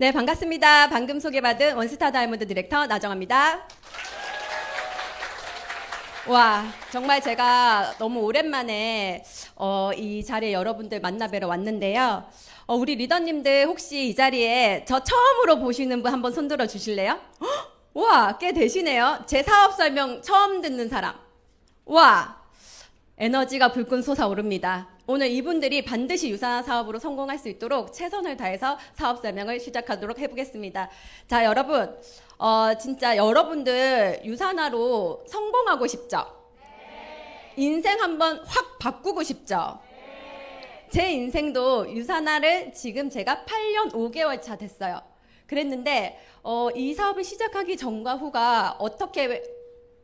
네, 반갑습니다. 방금 소개받은 원스타 다이아몬드 디렉터 나정아입니다. 와, 정말 제가 너무 오랜만에 이 자리에 여러분들 만나뵈러 왔는데요. 우리 리더님들 혹시 이 자리에 저 처음으로 보시는 분 한번 손들어 주실래요? 와, 꽤 되시네요. 제 사업 설명 처음 듣는 사람. 와, 에너지가 불끈 솟아오릅니다. 오늘 이분들이 반드시 유산화 사업으로 성공할 수 있도록 최선을 다해서 사업 설명을 시작하도록 해보겠습니다. 자, 여러분, 진짜 여러분들 유산화로 성공하고 싶죠? 네. 인생 한번 확 바꾸고 싶죠? 네. 제 인생도 유산화를 지금 제가 8년 5개월 차 됐어요. 그랬는데 이 사업을 시작하기 전과 후가 어떻게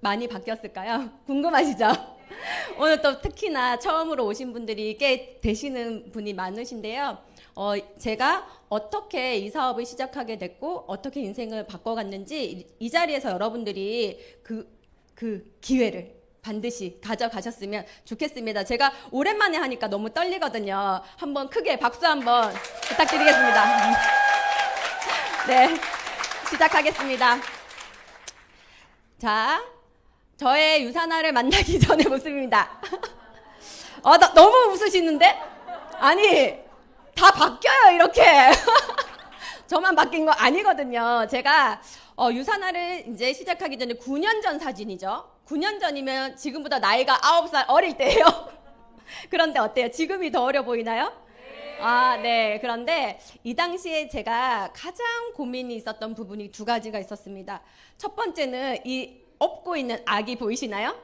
많이 바뀌었을까요? 궁금하시죠? 오늘 또 특히나 처음으로 오신 분들이 꽤 되시는 분이 많으신데요. 제가 어떻게 이 사업을 시작하게 됐고 어떻게 인생을 바꿔갔는지 이 자리에서 여러분들이 그 기회를 반드시 가져가셨으면 좋겠습니다. 제가 오랜만에 하니까 너무 떨리거든요. 한번 크게 박수 한번 부탁드리겠습니다. 네, 시작하겠습니다. 자, 저의 유산화를 만나기 전의 모습입니다. 너무 웃으시는데? 아니, 다 바뀌어요, 이렇게. 저만 바뀐 거 아니거든요. 제가 유산화를 이제 시작하기 전에 9년 전 사진이죠. 9년 전이면 지금보다 나이가 9살 어릴 때예요. 그런데 어때요? 지금이 더 어려 보이나요? 네. 그런데 이 당시에 제가 가장 고민이 있었던 부분이 두 가지가 있었습니다. 첫 번째는 이 업고 있는 아기 보이시나요?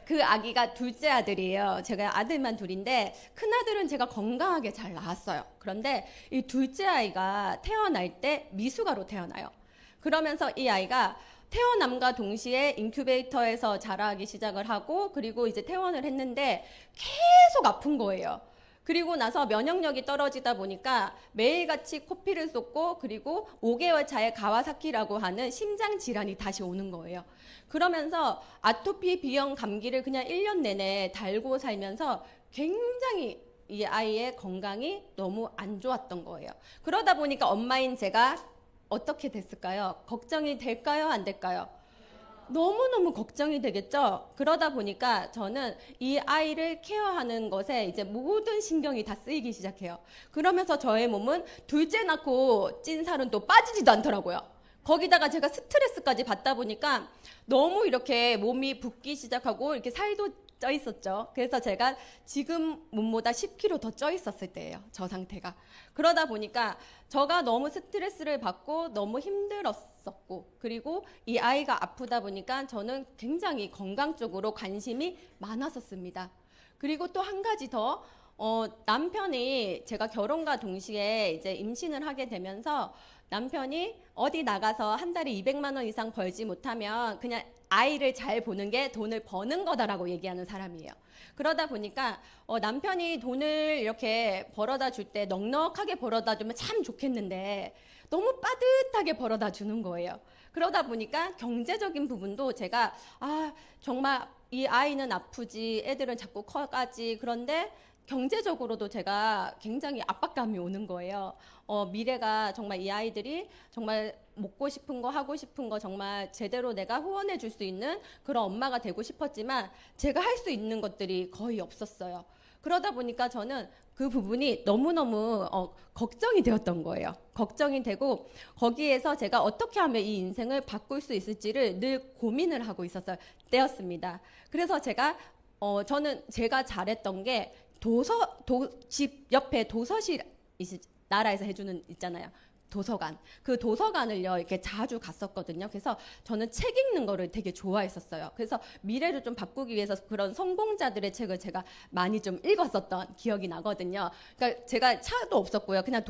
그 아기가 둘째 아들이에요. 제가 아들만 둘인데 큰아들은 제가 건강하게 잘 낳았어요. 그런데 이 둘째 아이가 태어날 때 미숙아로 태어나요. 그러면서 이 아이가 태어남과 동시에 인큐베이터에서 자라기 시작을 하고 그리고 이제 퇴원을 했는데 계속 아픈 거예요. 그리고 나서 면역력이 떨어지다 보니까 매일같이 코피를 쏟고 그리고 5개월 차에 가와사키라고 하는 심장 질환이 다시 오는 거예요. 그러면서 아토피, 비형, 감기를 그냥 1년 내내 달고 살면서 굉장히 이 아이의 건강이 너무 안 좋았던 거예요. 그러다 보니까 엄마인 제가 어떻게 됐을까요? 걱정이 될까요? 안 될까요? 너무너무 걱정이 되겠죠? 그러다 보니까 저는 이 아이를 케어하는 것에 이제 모든 신경이 다 쓰이기 시작해요. 그러면서 저의 몸은 둘째 낳고 찐 살은 또 빠지지도 않더라고요. 거기다가 제가 스트레스까지 받다 보니까 너무 이렇게 몸이 붓기 시작하고 이렇게 살도 쪄 있었죠. 그래서 제가 지금 몸보다 10kg 더 쪄 있었을 때예요. 저 상태가. 그러다 보니까 저가 너무 스트레스를 받고 너무 힘들었었고 그리고 이 아이가 아프다 보니까 저는 굉장히 건강 쪽으로 관심이 많았었습니다. 그리고 또 한 가지 더 남편이 제가 결혼과 동시에 이제 임신을 하게 되면서 남편이 어디 나가서 한 달에 200만 원 이상 벌지 못하면 그냥 아이를 잘 보는 게 돈을 버는 거다라고 얘기하는 사람이에요. 그러다 보니까 남편이 돈을 이렇게 벌어다 줄 때 넉넉하게 벌어다 주면 참 좋겠는데 너무 빠듯하게 벌어다 주는 거예요. 그러다 보니까 경제적인 부분도 제가 정말 이 아이는 아프지 애들은 자꾸 커가지 그런데 경제적으로도 제가 굉장히 압박감이 오는 거예요. 미래가 정말 이 아이들이 정말 먹고 싶은 거 하고 싶은 거 정말 제대로 내가 후원해 줄 수 있는 그런 엄마가 되고 싶었지만 제가 할 수 있는 것들이 거의 없었어요. 그러다 보니까 저는 그 부분이 너무너무 걱정이 되었던 거예요. 걱정이 되고 거기에서 제가 어떻게 하면 이 인생을 바꿀 수 있을지를 늘 고민을 하고 있었을 때였습니다. 그래서 저는 제가 잘했던 게 집 옆에 도서실 나라에서 해주는 있잖아요. 도서관. 그 도서관을요, 이렇게 자주 갔었거든요. 그래서 저는 책 읽는 거를 되게 좋아했었어요. 그래서 미래를 좀 바꾸기 위해서 그런 성공자들의 책을 제가 많이 좀 읽었었던 기억이 나거든요. 그러니까 제가 차도 없었고요. 그냥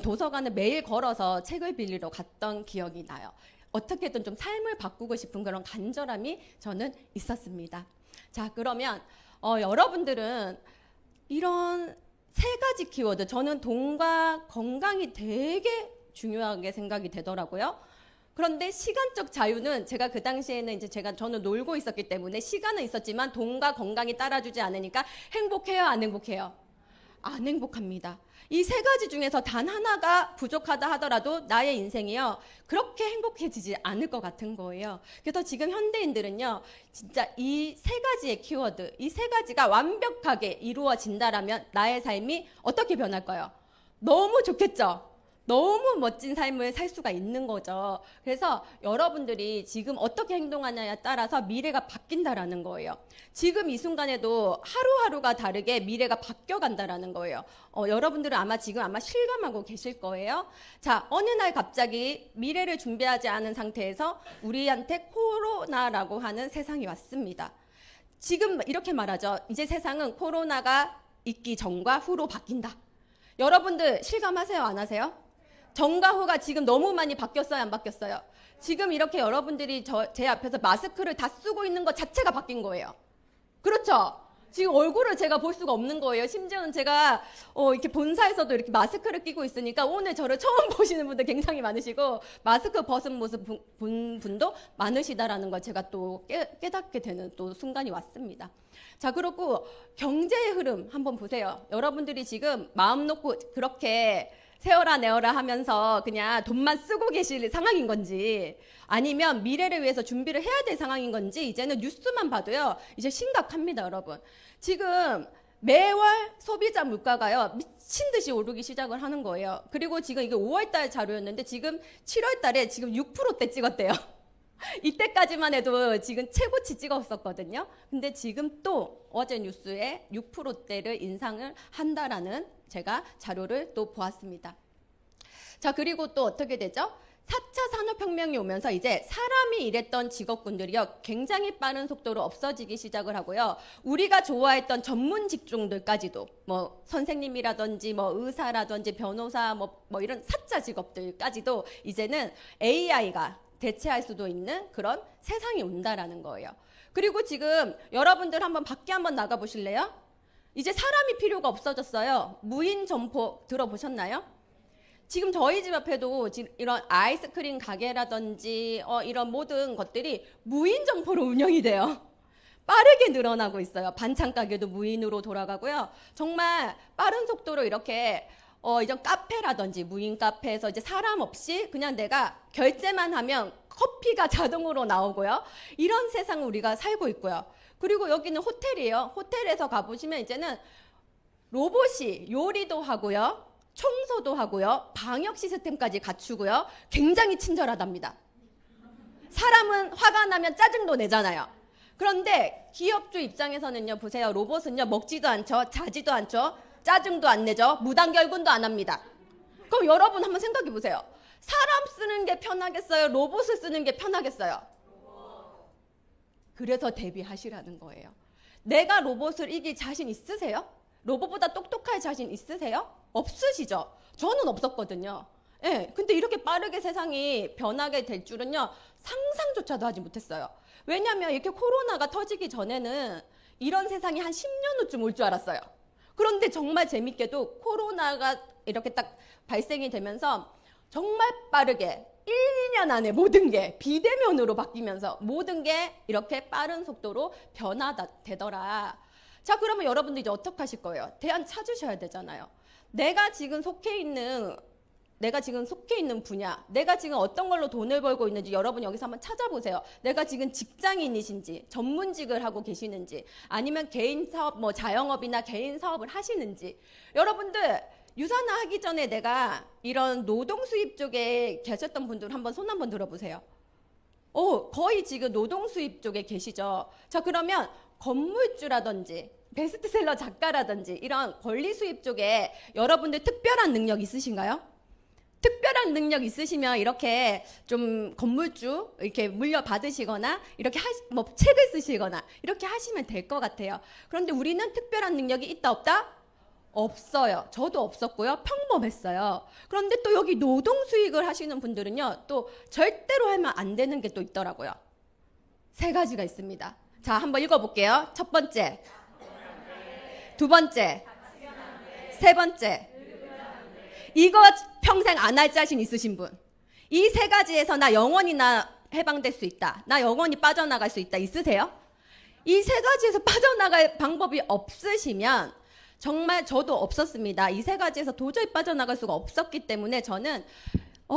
도서관을 매일 걸어서 책을 빌리러 갔던 기억이 나요. 어떻게든 좀 삶을 바꾸고 싶은 그런 간절함이 저는 있었습니다. 자, 그러면 여러분들은 이런 세 가지 키워드, 저는 돈과 건강이 되게 중요하게 생각이 되더라고요. 그런데 시간적 자유는 제가 그 당시에는 이제 저는 놀고 있었기 때문에 시간은 있었지만 돈과 건강이 따라주지 않으니까 행복해요, 안 행복해요? 안 행복합니다. 이 세 가지 중에서 단 하나가 부족하다 하더라도 나의 인생이요, 그렇게 행복해지지 않을 것 같은 거예요. 그래서 지금 현대인들은요, 진짜 이 세 가지의 키워드, 이 세 가지가 완벽하게 이루어진다라면 나의 삶이 어떻게 변할까요? 너무 좋겠죠? 너무 멋진 삶을 살 수가 있는 거죠. 그래서 여러분들이 지금 어떻게 행동하냐에 따라서 미래가 바뀐다라는 거예요. 지금 이 순간에도 하루하루가 다르게 미래가 바뀌어간다라는 거예요. 여러분들은 아마 지금 실감하고 계실 거예요. 자, 어느 날 갑자기 미래를 준비하지 않은 상태에서 우리한테 코로나라고 하는 세상이 왔습니다. 지금 이렇게 말하죠. 이제 세상은 코로나가 있기 전과 후로 바뀐다. 여러분들 실감하세요? 안 하세요? 전과 후가 지금 너무 많이 바뀌었어요? 안 바뀌었어요? 지금 이렇게 여러분들이 제 앞에서 마스크를 다 쓰고 있는 것 자체가 바뀐 거예요. 그렇죠? 지금 얼굴을 제가 볼 수가 없는 거예요. 심지어는 제가 이렇게 본사에서도 이렇게 마스크를 끼고 있으니까 오늘 저를 처음 보시는 분들 굉장히 많으시고 마스크 벗은 모습 본 분도 많으시다라는 걸 제가 또 깨닫게 되는 또 순간이 왔습니다. 자, 그리고 경제의 흐름 한번 보세요. 여러분들이 지금 마음 놓고 그렇게 세어라 내어라 하면서 그냥 돈만 쓰고 계실 상황인 건지, 아니면 미래를 위해서 준비를 해야 될 상황인 건지, 이제는 뉴스만 봐도요, 이제 심각합니다, 여러분. 지금 매월 소비자 물가가요, 미친 듯이 오르기 시작을 하는 거예요. 그리고 지금 이게 5월달 자료였는데 지금 7월달에 지금 6%대 찍었대요. 이때까지만 해도 지금 최고치 찍었었거든요. 근데 지금 또 어제 뉴스에 6%대를 인상을 한다라는 제가 자료를 또 보았습니다. 자, 그리고 또 어떻게 되죠? 4차 산업혁명이 오면서 이제 사람이 일했던 직업군들이요, 굉장히 빠른 속도로 없어지기 시작을 하고요. 우리가 좋아했던 전문 직종들까지도, 뭐 선생님이라든지 뭐 의사라든지 변호사 뭐 이런 사자 직업들까지도 이제는 AI가 대체할 수도 있는 그런 세상이 온다라는 거예요. 그리고 지금 여러분들 한번 밖에 한번 나가 보실래요? 이제 사람이 필요가 없어졌어요. 무인 점포 들어보셨나요? 지금 저희 집 앞에도 이런 아이스크림 가게라든지 이런 모든 것들이 무인 점포로 운영이 돼요. 빠르게 늘어나고 있어요. 반찬 가게도 무인으로 돌아가고요. 정말 빠른 속도로 이렇게 이런 카페라든지 무인 카페에서 이제 사람 없이 그냥 내가 결제만 하면 커피가 자동으로 나오고요. 이런 세상을 우리가 살고 있고요. 그리고 여기는 호텔이에요. 호텔에서 가보시면 이제는 로봇이 요리도 하고요, 청소도 하고요, 방역 시스템까지 갖추고요. 굉장히 친절하답니다. 사람은 화가 나면 짜증도 내잖아요. 그런데 기업주 입장에서는요, 보세요. 로봇은요, 먹지도 않죠, 자지도 않죠, 짜증도 안 내죠, 무단결근도 안 합니다. 그럼 여러분 한번 생각해 보세요. 사람 쓰는 게 편하겠어요? 로봇을 쓰는 게 편하겠어요? 그래서 대비하시라는 거예요. 내가 로봇을 이길 자신 있으세요? 로봇보다 똑똑할 자신 있으세요? 없으시죠? 저는 없었거든요. 예, 근데 이렇게 빠르게 세상이 변하게 될 줄은요, 상상조차도 하지 못했어요. 왜냐하면 이렇게 코로나가 터지기 전에는 이런 세상이 한 10년 후쯤 올 줄 알았어요. 그런데 정말 재밌게도 코로나가 이렇게 딱 발생이 되면서 정말 빠르게 1, 2년 안에 모든 게 비대면으로 바뀌면서 모든 게 이렇게 빠른 속도로 변화되더라. 자, 그러면 여러분들 이제 어떻게 하실 거예요? 대안 찾으셔야 되잖아요. 내가 지금 속해 있는 분야, 내가 지금 어떤 걸로 돈을 벌고 있는지 여러분 여기서 한번 찾아보세요. 내가 지금 직장인이신지, 전문직을 하고 계시는지, 아니면 개인 사업, 뭐 자영업이나 개인 사업을 하시는지. 여러분들 유산화 하기 전에 내가 이런 노동 수입 쪽에 계셨던 분들 한번 손 한번 들어보세요. 거의 지금 노동 수입 쪽에 계시죠. 자, 그러면 건물주라든지 베스트셀러 작가라든지 이런 권리 수입 쪽에 여러분들 특별한 능력 있으신가요? 특별한 능력 있으시면 이렇게 좀 건물주 이렇게 물려받으시거나 이렇게 뭐 책을 쓰시거나 이렇게 하시면 될 것 같아요. 그런데 우리는 특별한 능력이 있다 없다? 없어요. 저도 없었고요. 평범했어요. 그런데 또 여기 노동 수익을 하시는 분들은요, 또 절대로 하면 안 되는 게 또 있더라고요. 3가지가 있습니다. 자, 한번 읽어볼게요. 첫 번째, 두 번째, 세 번째. 이거 평생 안 할 자신 있으신 분, 이 3가지에서 나 영원히 해방될 수 있다, 나 영원히 빠져나갈 수 있다, 있으세요? 이 3가지에서 빠져나갈 방법이 없으시면 정말 저도 없었습니다. 이 세 가지에서 도저히 빠져나갈 수가 없었기 때문에 저는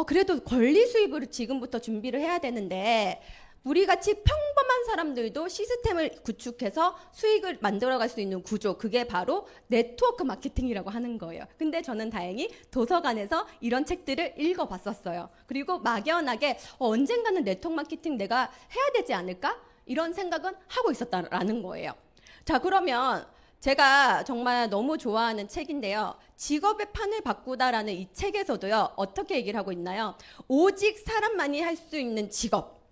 그래도 권리 수입을 지금부터 준비를 해야 되는데 우리 같이 평범한 사람들도 시스템을 구축해서 수익을 만들어갈 수 있는 구조, 그게 바로 네트워크 마케팅이라고 하는 거예요. 근데 저는 다행히 도서관에서 이런 책들을 읽어봤었어요. 그리고 막연하게 언젠가는 네트워크 마케팅 내가 해야 되지 않을까? 이런 생각은 하고 있었다라는 거예요. 자, 그러면 제가 정말 너무 좋아하는 책인데요. 직업의 판을 바꾸다라는 이 책에서도요. 어떻게 얘기를 하고 있나요? 오직 사람만이 할 수 있는 직업.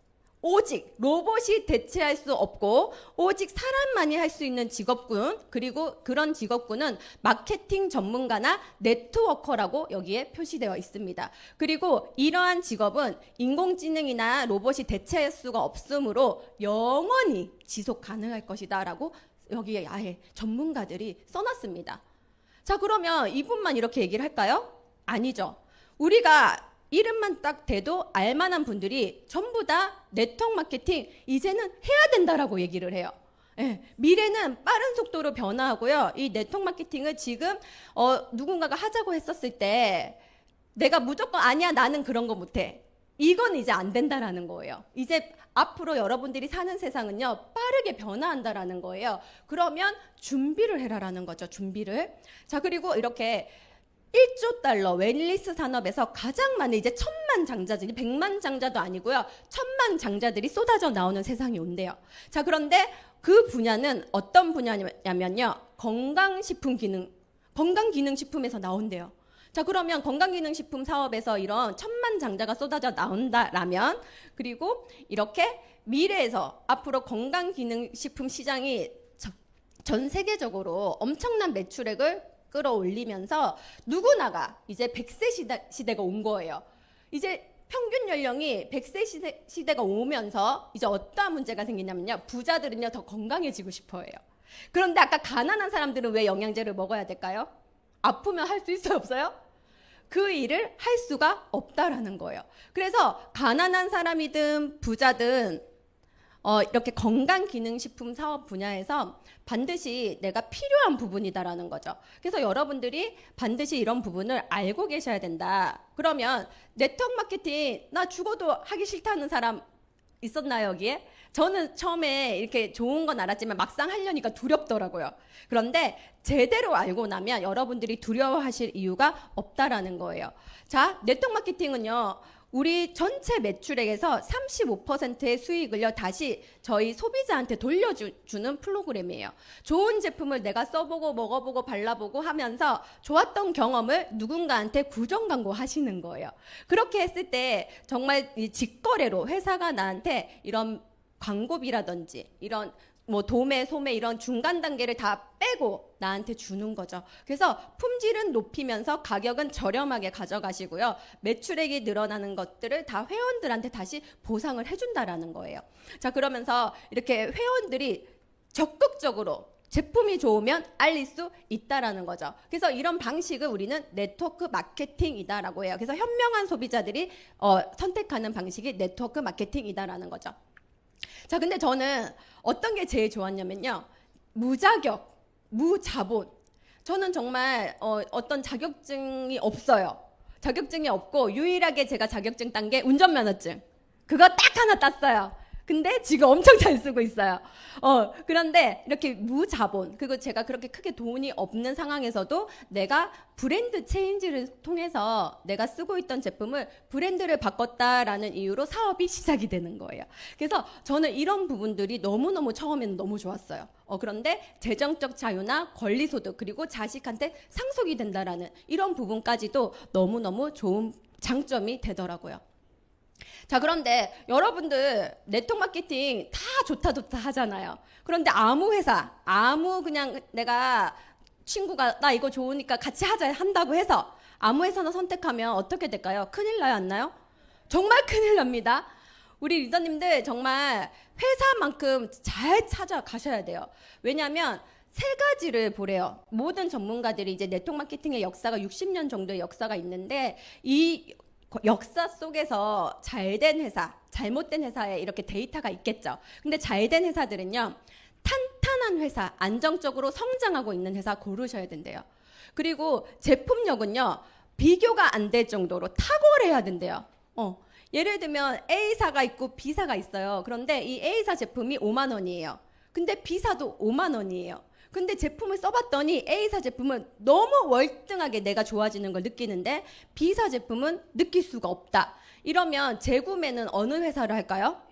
오직 로봇이 대체할 수 없고 오직 사람만이 할 수 있는 직업군, 그리고 그런 직업군은 마케팅 전문가나 네트워커라고 여기에 표시되어 있습니다. 그리고 이러한 직업은 인공지능이나 로봇이 대체할 수가 없으므로 영원히 지속 가능할 것이다 라고 여기에 아예 전문가들이 써놨습니다. 자, 그러면 이분만 이렇게 얘기를 할까요? 아니죠. 우리가 이름만 딱 대도 알만한 분들이 전부 다 네트워크 마케팅 이제는 해야 된다라고 얘기를 해요. 예, 미래는 빠른 속도로 변화하고요. 이 네트워크 마케팅을 지금 누군가가 하자고 했었을 때 내가 무조건 아니야 나는 그런 거 못해. 이건 이제 안 된다라는 거예요. 이제 앞으로 여러분들이 사는 세상은요 빠르게 변화한다라는 거예요. 그러면 준비를 해라라는 거죠. 준비를. 자, 그리고 이렇게 1조 달러 웰리스 산업에서 가장 많은 이제 1000만 장자들이 100만 장자도 아니고요. 1000만 장자들이 쏟아져 나오는 세상이 온대요. 자, 그런데 그 분야는 어떤 분야냐면요. 건강기능식품에서 나온대요. 자, 그러면 건강기능식품 사업에서 이런 1000만 장자가 쏟아져 나온다라면, 그리고 이렇게 미래에서 앞으로 건강기능식품 시장이 전 세계적으로 엄청난 매출액을 끌어올리면서 누구나가 이제 100세 시대가 온 거예요. 이제 평균 연령이 100세 시대가 오면서 이제 어떠한 문제가 생기냐면요. 부자들은요 더 건강해지고 싶어 해요. 그런데 아까 가난한 사람들은 왜 영양제를 먹어야 될까요? 아프면 할 수 있어요, 없어요? 그 일을 할 수가 없다라는 거예요. 그래서 가난한 사람이든 부자든 이렇게 건강기능식품 사업 분야에서 반드시 내가 필요한 부분이다라는 거죠. 그래서 여러분들이 반드시 이런 부분을 알고 계셔야 된다. 그러면 네트워크 마케팅 나 죽어도 하기 싫다는 사람 있었나요, 여기에? 저는 처음에 이렇게 좋은 건 알았지만 막상 하려니까 두렵더라고요. 그런데 제대로 알고 나면 여러분들이 두려워하실 이유가 없다라는 거예요. 자, 네트워크 마케팅은요. 우리 전체 매출액에서 35%의 수익을요 다시 저희 소비자한테 돌려주는 프로그램이에요. 좋은 제품을 내가 써보고 먹어보고 발라보고 하면서 좋았던 경험을 누군가한테 구정 광고 하시는 거예요. 그렇게 했을 때 정말 이 직거래로 회사가 나한테 이런 광고비라든지 이런 뭐 도매, 소매 이런 중간 단계를 다 빼고 나한테 주는 거죠. 그래서 품질은 높이면서 가격은 저렴하게 가져가시고요. 매출액이 늘어나는 것들을 다 회원들한테 다시 보상을 해준다라는 거예요. 자, 그러면서 이렇게 회원들이 적극적으로 제품이 좋으면 알릴 수 있다라는 거죠. 그래서 이런 방식을 우리는 네트워크 마케팅이다라고 해요. 그래서 현명한 소비자들이 선택하는 방식이 네트워크 마케팅이다라는 거죠. 자, 근데 저는 어떤 게 제일 좋았냐면요. 무자격, 무자본. 저는 정말 어떤 자격증이 없어요. 자격증이 없고 유일하게 제가 자격증 딴 게 운전면허증. 그거 딱 하나 땄어요. 근데 지금 엄청 잘 쓰고 있어요. 그런데 이렇게 무자본, 그리고 제가 그렇게 크게 돈이 없는 상황에서도 내가 브랜드 체인지를 통해서 내가 쓰고 있던 제품을 브랜드를 바꿨다라는 이유로 사업이 시작이 되는 거예요. 그래서 저는 이런 부분들이 너무너무 처음에는 너무 좋았어요. 그런데 재정적 자유나 권리소득 그리고 자식한테 상속이 된다라는 이런 부분까지도 너무너무 좋은 장점이 되더라고요. 자, 그런데 여러분들 네트워크 마케팅 다 좋다 하잖아요. 그런데 아무 회사, 아무 그냥 내가 친구가 나 이거 좋으니까 같이 하자 한다고 해서 아무 회사나 선택하면 어떻게 될까요? 큰일 나요, 안 나요? 정말 큰일 납니다. 우리 리더님들 정말 회사만큼 잘 찾아가셔야 돼요. 왜냐하면 세 가지를 보래요. 모든 전문가들이 이제 네트워크 마케팅의 역사가 60년 정도의 역사가 있는데 이 역사 속에서 잘된 회사, 잘못된 회사에 이렇게 데이터가 있겠죠. 근데 잘된 회사들은요, 탄탄한 회사, 안정적으로 성장하고 있는 회사 고르셔야 된대요. 그리고 제품력은요, 비교가 안 될 정도로 탁월해야 된대요. 예를 들면 A사가 있고 B사가 있어요. 그런데 이 A사 제품이 5만 원이에요. 근데 B사도 5만 원이에요. 근데 제품을 써봤더니 A사 제품은 너무 월등하게 내가 좋아지는 걸 느끼는데 B사 제품은 느낄 수가 없다. 이러면 재구매는 어느 회사를 할까요?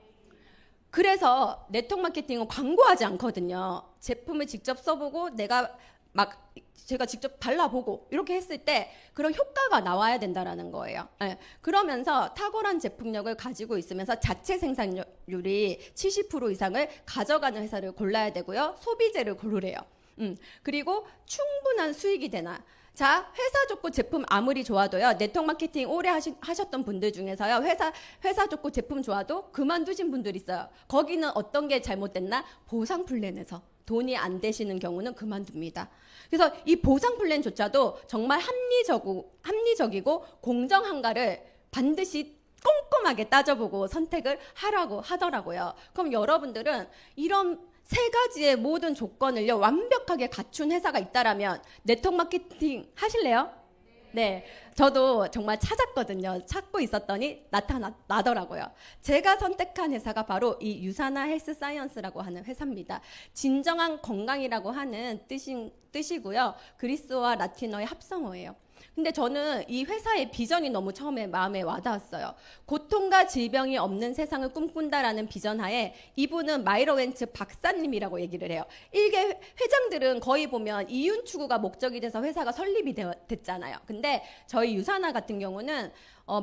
그래서 네트워크 마케팅은 광고하지 않거든요. 제품을 직접 써보고 제가 직접 발라보고 이렇게 했을 때 그런 효과가 나와야 된다라는 거예요. 네. 그러면서 탁월한 제품력을 가지고 있으면서 자체 생산율이 70% 이상을 가져가는 회사를 골라야 되고요. 소비재를 고르래요. 그리고 충분한 수익이 되나. 자, 회사 좋고 제품 아무리 좋아도요. 네트워크 마케팅 오래 하셨던 분들 중에서요. 회사 좋고 제품 좋아도 그만두신 분들 있어요. 거기는 어떤 게 잘못됐나? 보상 플랜에서 돈이 안 되시는 경우는 그만둡니다. 그래서 이 보상 플랜조차도 정말 합리적이고 공정한가를 반드시 꼼꼼하게 따져보고 선택을 하라고 하더라고요. 그럼 여러분들은 이런 세 가지의 모든 조건을요 완벽하게 갖춘 회사가 있다라면 네트워크 마케팅 하실래요? 네, 저도 정말 찾았거든요. 찾고 있었더니 나타나더라고요. 제가 선택한 회사가 바로 이 유사나 헬스 사이언스라고 하는 회사입니다. 진정한 건강이라고 하는 뜻이고요. 그리스어와 라틴어의 합성어예요. 근데 저는 이 회사의 비전이 너무 처음에 마음에 와닿았어요. 고통과 질병이 없는 세상을 꿈꾼다라는 비전 하에 이분은 마이러 웬츠 박사님이라고 얘기를 해요. 일개 회장들은 거의 보면 이윤 추구가 목적이 돼서 회사가 설립이 됐잖아요. 근데 저희 유사나 같은 경우는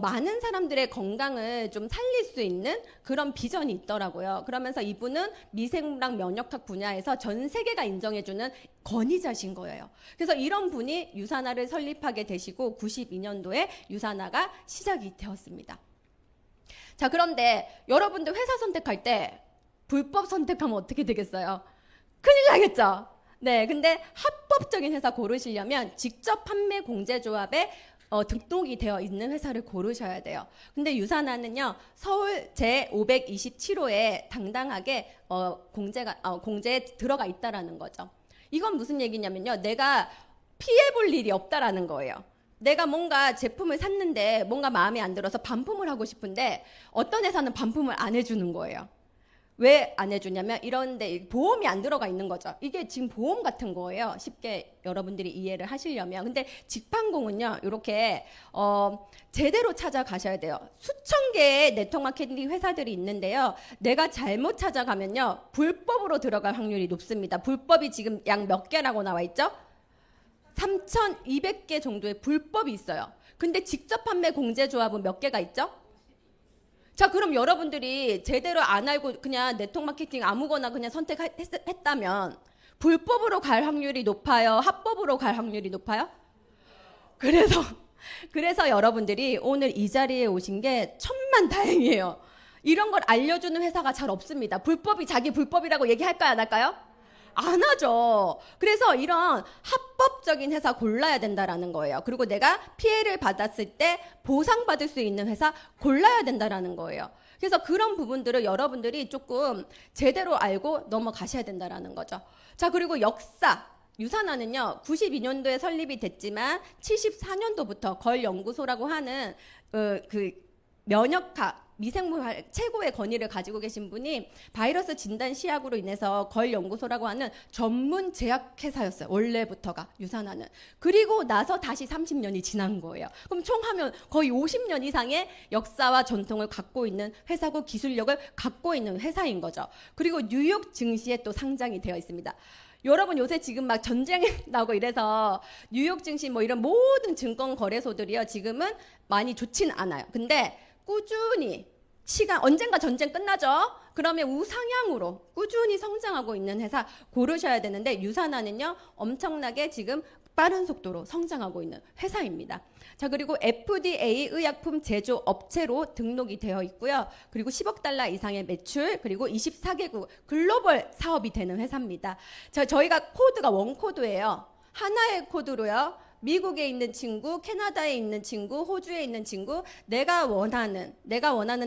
많은 사람들의 건강을 좀 살릴 수 있는 그런 비전이 있더라고요. 그러면서 이분은 미생물학 면역학 분야에서 전 세계가 인정해주는 권위자신 거예요. 그래서 이런 분이 유사나를 설립하게 되시고 92년도에 유사나가 시작이 되었습니다. 자, 그런데 여러분들 회사 선택할 때 불법 선택하면 어떻게 되겠어요? 큰일 나겠죠? 네, 근데 합법적인 회사 고르시려면 직접 판매 공제조합에 등록이 되어 있는 회사를 고르셔야 돼요. 근데 유사나는요, 서울 제527호에 당당하게 공제에 들어가 있다라는 거죠. 이건 무슨 얘기냐면요, 내가 피해 볼 일이 없다라는 거예요. 내가 뭔가 제품을 샀는데 뭔가 마음에 안 들어서 반품을 하고 싶은데 어떤 회사는 반품을 안 해주는 거예요. 왜 안 해주냐면 이런데 보험이 안 들어가 있는 거죠. 이게 지금 보험 같은 거예요. 쉽게 여러분들이 이해를 하시려면. 근데 직판공은요, 이렇게 제대로 찾아가셔야 돼요. 수천 개의 네트워크 마케팅 회사들이 있는데요. 내가 잘못 찾아가면요, 불법으로 들어갈 확률이 높습니다. 불법이 지금 약 몇 개라고 나와 있죠? 3,200개 정도의 불법이 있어요. 근데 직접 판매 공제조합은 몇 개가 있죠? 자, 그럼 여러분들이 제대로 안 알고 그냥 네트워크 마케팅 아무거나 그냥 선택했다면 불법으로 갈 확률이 높아요? 합법으로 갈 확률이 높아요? 그래서 여러분들이 오늘 이 자리에 오신 게 천만다행이에요. 이런 걸 알려주는 회사가 잘 없습니다. 불법이 자기 불법이라고 얘기할까요, 안 할까요? 안 하죠. 그래서 이런 합법적인 회사 골라야 된다라는 거예요. 그리고 내가 피해를 받았을 때 보상받을 수 있는 회사 골라야 된다라는 거예요. 그래서 그런 부분들을 여러분들이 조금 제대로 알고 넘어가셔야 된다라는 거죠. 자, 그리고 역사. 유사나는요, 92년도에 설립이 됐지만 74년도부터 걸 연구소라고 하는 그 면역학 미생물 최고의 권위를 가지고 계신 분이 바이러스 진단 시약으로 인해서 걸 연구소라고 하는 전문 제약회사였어요. 원래부터가 유사나는. 그리고 나서 다시 30년이 지난 거예요. 그럼 총 하면 거의 50년 이상의 역사와 전통을 갖고 있는 회사고 기술력을 갖고 있는 회사인 거죠. 그리고 뉴욕 증시에 또 상장이 되어 있습니다. 여러분 요새 지금 막 전쟁이 나고 이래서 뉴욕 증시 뭐 이런 모든 증권 거래소들이요, 지금은 많이 좋진 않아요. 근데 꾸준히 언젠가 전쟁 끝나죠? 그러면 우상향으로 꾸준히 성장하고 있는 회사 고르셔야 되는데 유사나는요, 엄청나게 지금 빠른 속도로 성장하고 있는 회사입니다. 자, 그리고 FDA 의약품 제조 업체로 등록이 되어 있고요. 그리고 10억 달러 이상의 매출, 그리고 24개국 글로벌 사업이 되는 회사입니다. 자, 저희가 코드가 원코드예요. 하나의 코드로요, 미국에 있는 친구, 캐나다에 있는 친구, 호주에 있는 친구, 내가 원하는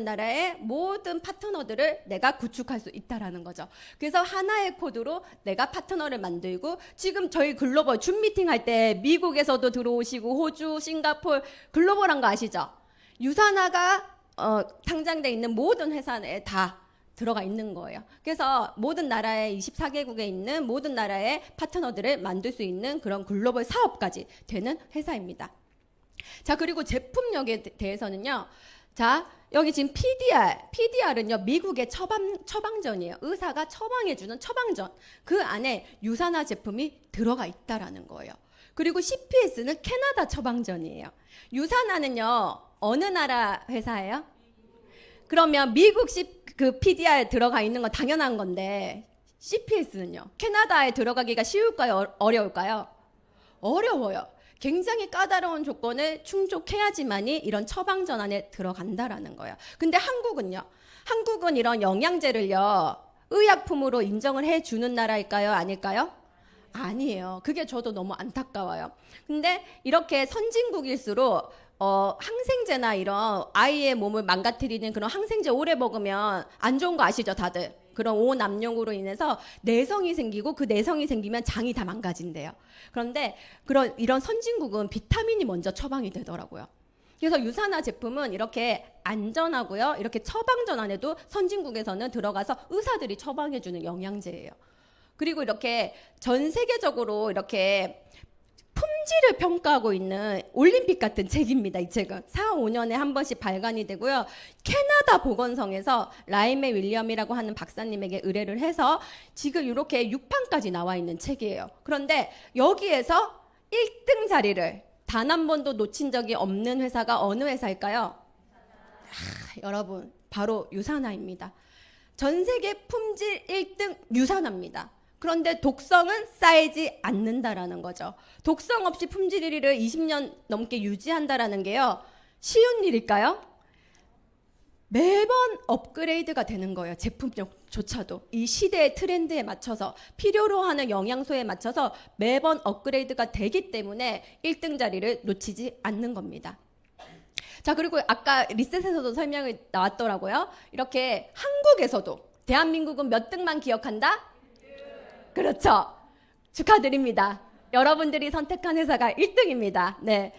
나라의 모든 파트너들을 내가 구축할 수 있다라는 거죠. 그래서 하나의 코드로 내가 파트너를 만들고, 지금 저희 글로벌 줌 미팅 할 때 미국에서도 들어오시고 호주, 싱가포르 글로벌한 거 아시죠? 유산화가 상장돼 있는 모든 회사에 다 들어가 있는 거예요. 그래서 모든 나라의 24개국에 있는 모든 나라의 파트너들을 만들 수 있는 그런 글로벌 사업까지 되는 회사입니다. 자, 그리고 제품력에 대해서는요. 자, 여기 지금 PDR은요, 미국의 처방전이에요. 의사가 처방해주는 처방전. 그 안에 유산화 제품이 들어가 있다라는 거예요. 그리고 CPS는 캐나다 처방전이에요. 유산화는요, 어느 나라 회사예요? 그러면 미국 그 PDR 들어가 있는 건 당연한 건데, CPS는요? 캐나다에 들어가기가 쉬울까요? 어려울까요? 어려워요. 굉장히 까다로운 조건을 충족해야지만이 이런 처방전 안에 들어간다라는 거예요. 근데 한국은요? 한국은 이런 영양제를요, 의약품으로 인정을 해주는 나라일까요? 아닐까요? 아니에요. 그게 저도 너무 안타까워요. 근데 이렇게 선진국일수록 항생제나 이런 아이의 몸을 망가뜨리는 그런 항생제 오래 먹으면 안 좋은 거 아시죠, 다들? 그런 오남용으로 인해서 내성이 생기고, 그 내성이 생기면 장이 다 망가진대요. 그런데 이런 선진국은 비타민이 먼저 처방이 되더라고요. 그래서 유산화 제품은 이렇게 안전하고요, 이렇게 처방전 안에도 선진국에서는 들어가서 의사들이 처방해주는 영양제예요. 그리고 이렇게 전 세계적으로 이렇게 품질을 평가하고 있는 올림픽 같은 책입니다. 이 책은 4, 5년에 한 번씩 발간이 되고요. 캐나다 보건성에서 라이메 윌리엄이라고 하는 박사님에게 의뢰를 해서 지금 이렇게 6판까지 나와 있는 책이에요. 그런데 여기에서 1등 자리를 단 한 번도 놓친 적이 없는 회사가 어느 회사일까요? 여러분, 바로 유산화입니다. 전 세계 품질 1등 유산화입니다. 그런데 독성은 쌓이지 않는다라는 거죠. 독성 없이 품질 1위를 20년 넘게 유지한다라는 게요, 쉬운 일일까요? 매번 업그레이드가 되는 거예요. 제품력조차도 이 시대의 트렌드에 맞춰서, 필요로 하는 영양소에 맞춰서 매번 업그레이드가 되기 때문에 1등 자리를 놓치지 않는 겁니다. 자, 그리고 아까 리셋에서도 설명이 나왔더라고요. 이렇게 한국에서도, 대한민국은 몇 등만 기억한다? 그렇죠. 축하드립니다. 여러분들이 선택한 회사가 1등입니다. 네.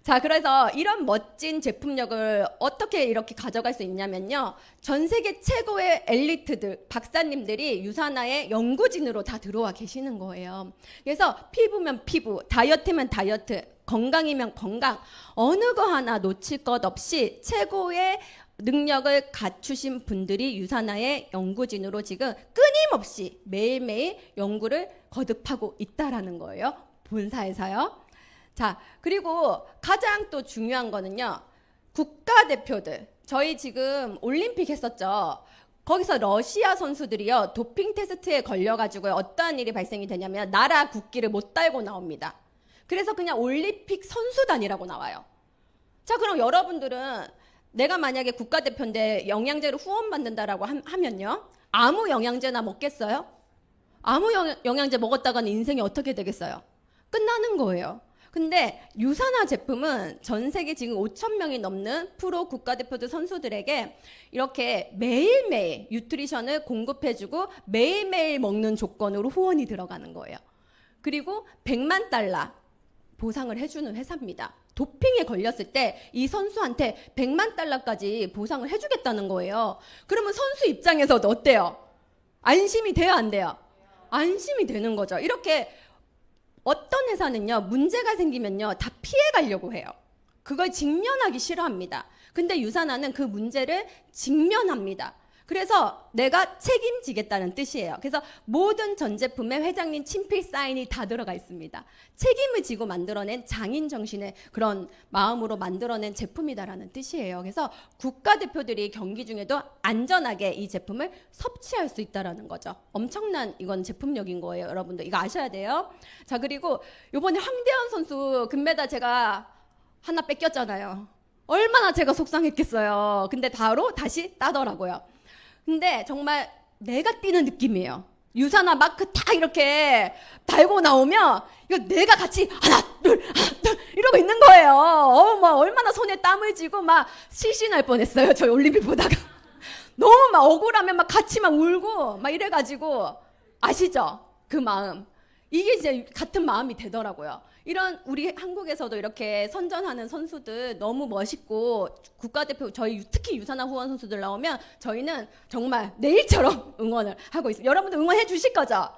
자, 그래서 이런 멋진 제품력을 어떻게 이렇게 가져갈 수 있냐면요, 전 세계 최고의 엘리트들, 박사님들이 유산화의 연구진으로 다 들어와 계시는 거예요. 그래서 피부면 피부, 다이어트면 다이어트, 건강이면 건강, 어느 거 하나 놓칠 것 없이 최고의 능력을 갖추신 분들이 유산화의 연구진으로 지금 끊임없이 매일매일 연구를 거듭하고 있다라는 거예요. 본사에서요. 자, 그리고 가장 또 중요한 거는요, 국가대표들. 저희 지금 올림픽 했었죠. 거기서 러시아 선수들이요, 도핑 테스트에 걸려가지고 어떠한 일이 발생이 되냐면 나라 국기를 못 달고 나옵니다. 그래서 그냥 올림픽 선수단이라고 나와요. 자, 그럼 여러분들은 내가 만약에 국가대표인데 영양제를 후원받는다라고 하면요, 아무 영양제나 먹겠어요? 아무 영양제 먹었다가는 인생이 어떻게 되겠어요? 끝나는 거예요. 근데 유산화 제품은 전 세계 지금 5,000명이 넘는 프로 국가대표들 선수들에게 이렇게 매일매일 뉴트리션을 공급해주고 매일매일 먹는 조건으로 후원이 들어가는 거예요. 그리고 100만 달러 보상을 해주는 회사입니다. 도핑에 걸렸을 때 이 선수한테 100만 달러까지 보상을 해주겠다는 거예요. 그러면 선수 입장에서도 어때요? 안심이 돼요, 안 돼요? 안심이 되는 거죠. 이렇게 어떤 회사는요, 문제가 생기면요, 다 피해 가려고 해요. 그걸 직면하기 싫어합니다. 근데 유산화는 그 문제를 직면합니다. 그래서 내가 책임지겠다는 뜻이에요. 그래서 모든 전 제품에 회장님 친필 사인이 다 들어가 있습니다. 책임을 지고 만들어낸 장인 정신의 그런 마음으로 만들어낸 제품이다라는 뜻이에요. 그래서 국가대표들이 경기 중에도 안전하게 이 제품을 섭취할 수 있다라는 거죠. 엄청난 이건 제품력인 거예요, 여러분들. 이거 아셔야 돼요. 자, 그리고 이번에 황대현 선수 금메달 제가 하나 뺏겼잖아요. 얼마나 제가 속상했겠어요. 근데 바로 다시 따더라고요. 근데 정말 내가 뛰는 느낌이에요. 유산화 마크 딱 이렇게 달고 나오면 이거 내가 같이 하나 둘 이러고 있는 거예요. 막 얼마나 손에 땀을 쥐고 막 실신할 뻔했어요. 저희 올림픽 보다가 너무 막 억울하면 막 같이 막 울고 막 이래가지고 아시죠? 그 마음. 이게 이제 같은 마음이 되더라고요. 이런 우리 한국에서도 이렇게 선전하는 선수들 너무 멋있고 국가대표 저희 특히 유산화 후원 선수들 나오면 저희는 정말 내일처럼 응원을 하고 있어요. 여러분들 응원해 주실 거죠?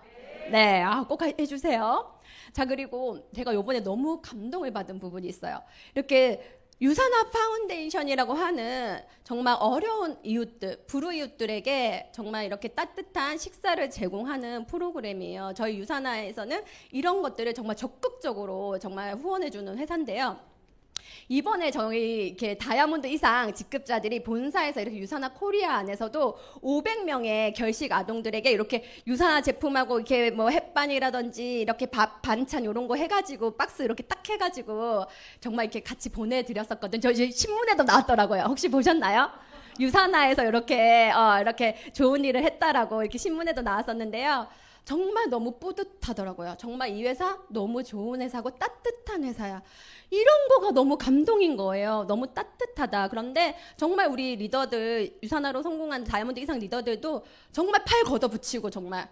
네, 꼭 해주세요. 자, 그리고 제가 요번에 너무 감동을 받은 부분이 있어요. 이렇게 유산화 파운데이션이라고 하는 정말 어려운 이웃들, 불우이웃들에게 정말 이렇게 따뜻한 식사를 제공하는 프로그램이에요. 저희 유산화에서는 이런 것들을 정말 적극적으로 정말 후원해주는 회사인데요. 이번에 저희 이렇게 다이아몬드 이상 직급자들이 본사에서 이렇게 유산화 코리아 안에서도 500명의 결식 아동들에게 이렇게 유산화 제품하고 이렇게 뭐 햇반이라든지 이렇게 밥 반찬 이런 거 해가지고 박스 이렇게 딱 해가지고 정말 이렇게 같이 보내드렸었거든요. 저희 신문에도 나왔더라고요. 혹시 보셨나요? 유산화에서 이렇게 좋은 일을 했다라고 이렇게 신문에도 나왔었는데요. 정말 너무 뿌듯하더라고요. 정말 이 회사 너무 좋은 회사고 따뜻한 회사야. 이런 거가 너무 감동인 거예요. 너무 따뜻하다. 그런데 정말 우리 리더들, 유산화로 성공한 다이아몬드 이상 리더들도 정말 팔 걷어붙이고 정말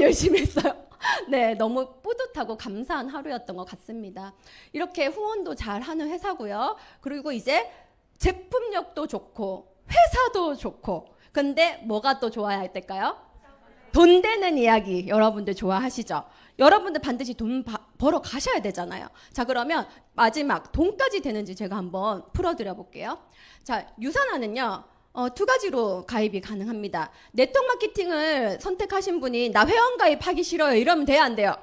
열심히 했어요. 네, 너무 뿌듯하고 감사한 하루였던 것 같습니다. 이렇게 후원도 잘하는 회사고요. 그리고 이제 제품력도 좋고 회사도 좋고, 근데 뭐가 또 좋아야 될까요? 돈 되는 이야기 여러분들 좋아하시죠? 여러분들 반드시 돈 벌어 가셔야 되잖아요. 자, 그러면 마지막 돈까지 되는지 제가 한번 풀어드려 볼게요. 자, 유산화는요 2가지로 가입이 가능합니다. 네트워크 마케팅을 선택하신 분이 나 회원 가입하기 싫어요 이러면 돼요, 안 돼요?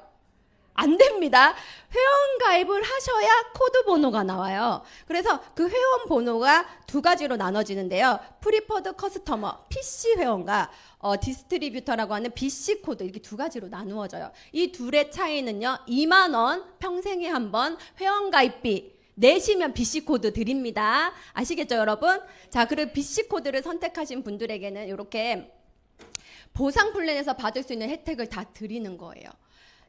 안 됩니다. 회원 가입을 하셔야 코드 번호가 나와요. 그래서 그 회원 번호가 2가지로 나눠지는데요. 프리퍼드 커스터머, PC 회원과 디스트리뷰터라고 하는 BC 코드, 이렇게 2가지로 나누어져요. 이 둘의 차이는요, 2만 원 평생에 한 번 회원 가입비 내시면 BC 코드 드립니다. 아시겠죠, 여러분? 자, 그리고 BC 코드를 선택하신 분들에게는 이렇게 보상 플랜에서 받을 수 있는 혜택을 다 드리는 거예요.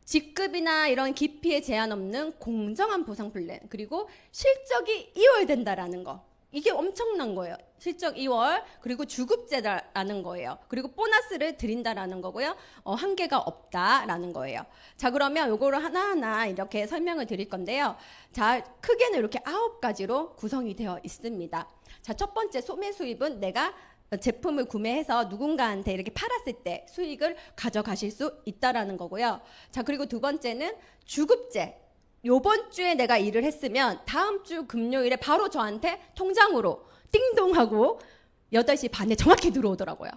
직급이나 이런 깊이에 제한 없는 공정한 보상 플랜, 그리고 실적이 2월 된다라는 거. 이게 엄청난 거예요. 실적 2월, 그리고 주급제라는 거예요. 그리고 보너스를 드린다라는 거고요. 한계가 없다라는 거예요. 자, 그러면 요거를 하나하나 이렇게 설명을 드릴 건데요. 자, 크게는 이렇게 9가지로 구성이 되어 있습니다. 자, 첫 번째 소매 수입은 내가 제품을 구매해서 누군가한테 이렇게 팔았을 때 수익을 가져가실 수 있다라는 거고요. 자, 그리고 2번째는 주급제. 요번 주에 내가 일을 했으면 다음 주 금요일에 바로 저한테 통장으로 띵동하고 8시 반에 정확히 들어오더라고요.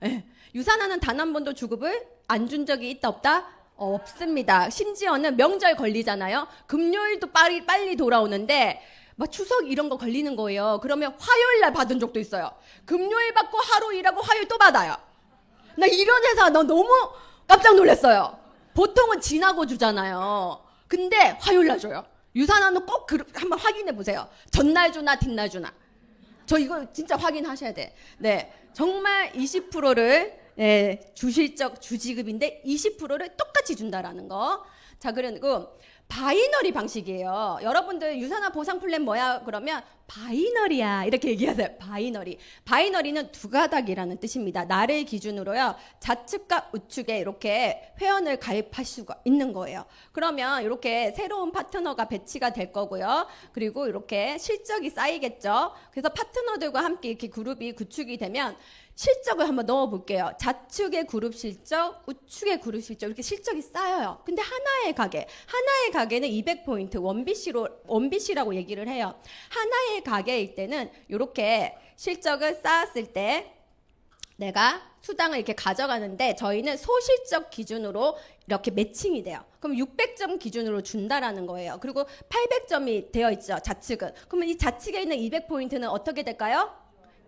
네. 유산화는 단 한 번도 주급을 안 준 적이 있다 없다? 없습니다. 심지어는 명절 걸리잖아요. 금요일도 빨리 돌아오는데 막 추석 이런 거 걸리는 거예요. 그러면 화요일 날 받은 적도 있어요. 금요일 받고 하루 일하고 화요일 또 받아요. 나 이런 회사 나 너무 깜짝 놀랐어요. 보통은 지나고 주잖아요. 근데 화요일 날 줘요. 유산화는 꼭 한번 확인해 보세요. 전날 주나 뒷날 주나. 저 이거 진짜 확인하셔야 돼. 네, 정말 20%를 주실적 주지급인데 20%를 똑같이 준다라는 거. 자, 그리고 바이너리 방식이에요. 여러분들 유산화 보상 플랜 뭐야? 그러면 바이너리야 이렇게 얘기하세요. 바이너리는 2가닥이라는 뜻입니다. 나를 기준으로요, 좌측과 우측에 이렇게 회원을 가입할 수가 있는 거예요. 그러면 이렇게 새로운 파트너가 배치가 될 거고요. 그리고 이렇게 실적이 쌓이겠죠. 그래서 파트너들과 함께 이렇게 그룹이 구축이 되면 실적을 한번 넣어볼게요. 좌측의 그룹 실적, 우측의 그룹 실적, 이렇게 실적이 쌓여요. 근데 하나의 가게는 200포인트, 원비시라고 얘기를 해요. 하나의 가게일 때는 이렇게 실적을 쌓았을 때 내가 수당을 이렇게 가져가는데 저희는 소실적 기준으로 이렇게 매칭이 돼요. 그럼 600점 기준으로 준다라는 거예요. 그리고 800점이 되어 있죠, 좌측은. 그러면 이 좌측에 있는 200포인트는 어떻게 될까요?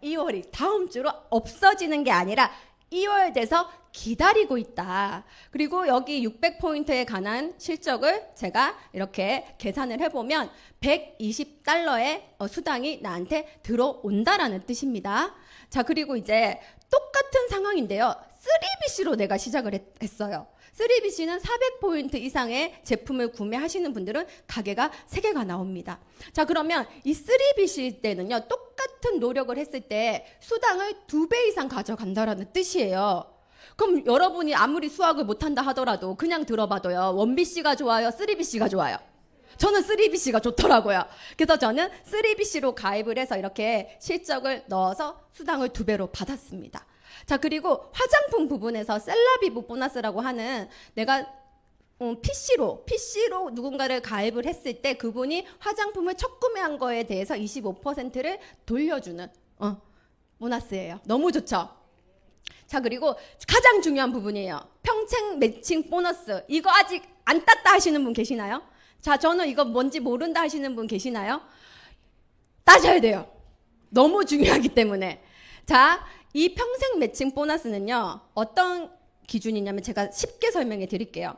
2월이 다음 주로 없어지는 게 아니라 2월 돼서 기다리고 있다. 그리고 여기 600포인트에 관한 실적을 제가 이렇게 계산을 해보면 $120의 수당이 나한테 들어온다라는 뜻입니다. 자, 그리고 이제 똑같은 상황인데요. 3BC로 내가 시작을 했어요. 3BC는 400포인트 이상의 제품을 구매하시는 분들은 가게가 3개가 나옵니다. 자, 그러면 이 3BC 때는요, 똑같은 노력을 했을 때 수당을 2배 이상 가져간다라는 뜻이에요. 그럼 여러분이 아무리 수학을 못한다 하더라도 그냥 들어봐도요, 1BC가 좋아요, 3BC가 좋아요? 저는 3BC가 좋더라고요. 그래서 저는 3BC로 가입을 해서 이렇게 실적을 넣어서 수당을 2배로 받았습니다. 자, 그리고 화장품 부분에서 셀라비브 보너스라고 하는 내가 PC로 누군가를 가입을 했을 때 그분이 화장품을 첫 구매한 거에 대해서 25%를 돌려주는 보너스예요. 너무 좋죠? 자, 그리고 가장 중요한 부분이에요. 평생 매칭 보너스. 이거 아직 안 땄다 하시는 분 계시나요? 자, 저는 이거 뭔지 모른다 하시는 분 계시나요? 따셔야 돼요. 너무 중요하기 때문에. 자, 이 평생 매칭 보너스는요, 어떤 기준이냐면 제가 쉽게 설명해 드릴게요.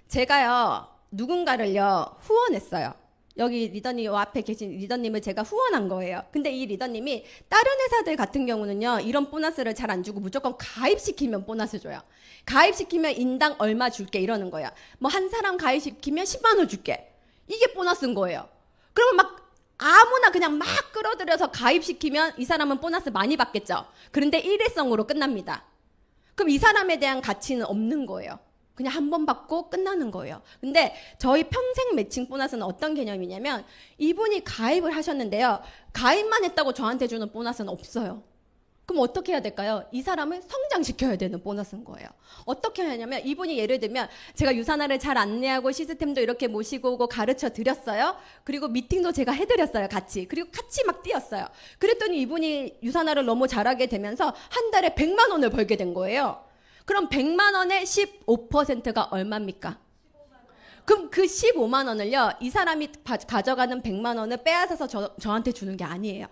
제가요, 누군가를요, 후원했어요. 여기 리더님, 요 앞에 계신 리더님을 제가 후원한 거예요. 근데 이 리더님이 다른 회사들 같은 경우는요, 이런 보너스를 잘 안 주고 무조건 가입시키면 보너스 줘요. 가입시키면 인당 얼마 줄게 이러는 거예요. 뭐 한 사람 가입시키면 10만 원 줄게. 이게 보너스인 거예요. 그러면 막 아무나 그냥 막 끌어들여서 가입시키면 이 사람은 보너스 많이 받겠죠. 그런데 일회성으로 끝납니다. 그럼 이 사람에 대한 가치는 없는 거예요. 그냥 한 번 받고 끝나는 거예요. 근데 저희 평생 매칭 보너스는 어떤 개념이냐면 이분이 가입을 하셨는데요. 가입만 했다고 저한테 주는 보너스는 없어요. 그럼 어떻게 해야 될까요? 이 사람을 성장시켜야 되는 보너스인 거예요. 어떻게 하냐면 이분이 예를 들면 제가 유산화를 잘 안내하고 시스템도 이렇게 모시고 오고 가르쳐 드렸어요. 그리고 미팅도 제가 해드렸어요. 같이. 그리고 같이 막 뛰었어요. 그랬더니 이분이 유산화를 너무 잘하게 되면서 한 달에 100만 원을 벌게 된 거예요. 그럼 100만 원의 15%가 얼마입니까? 그럼 그 15만 원을요, 이 사람이 가져가는 100만 원을 빼앗아서 저한테 주는 게 아니에요.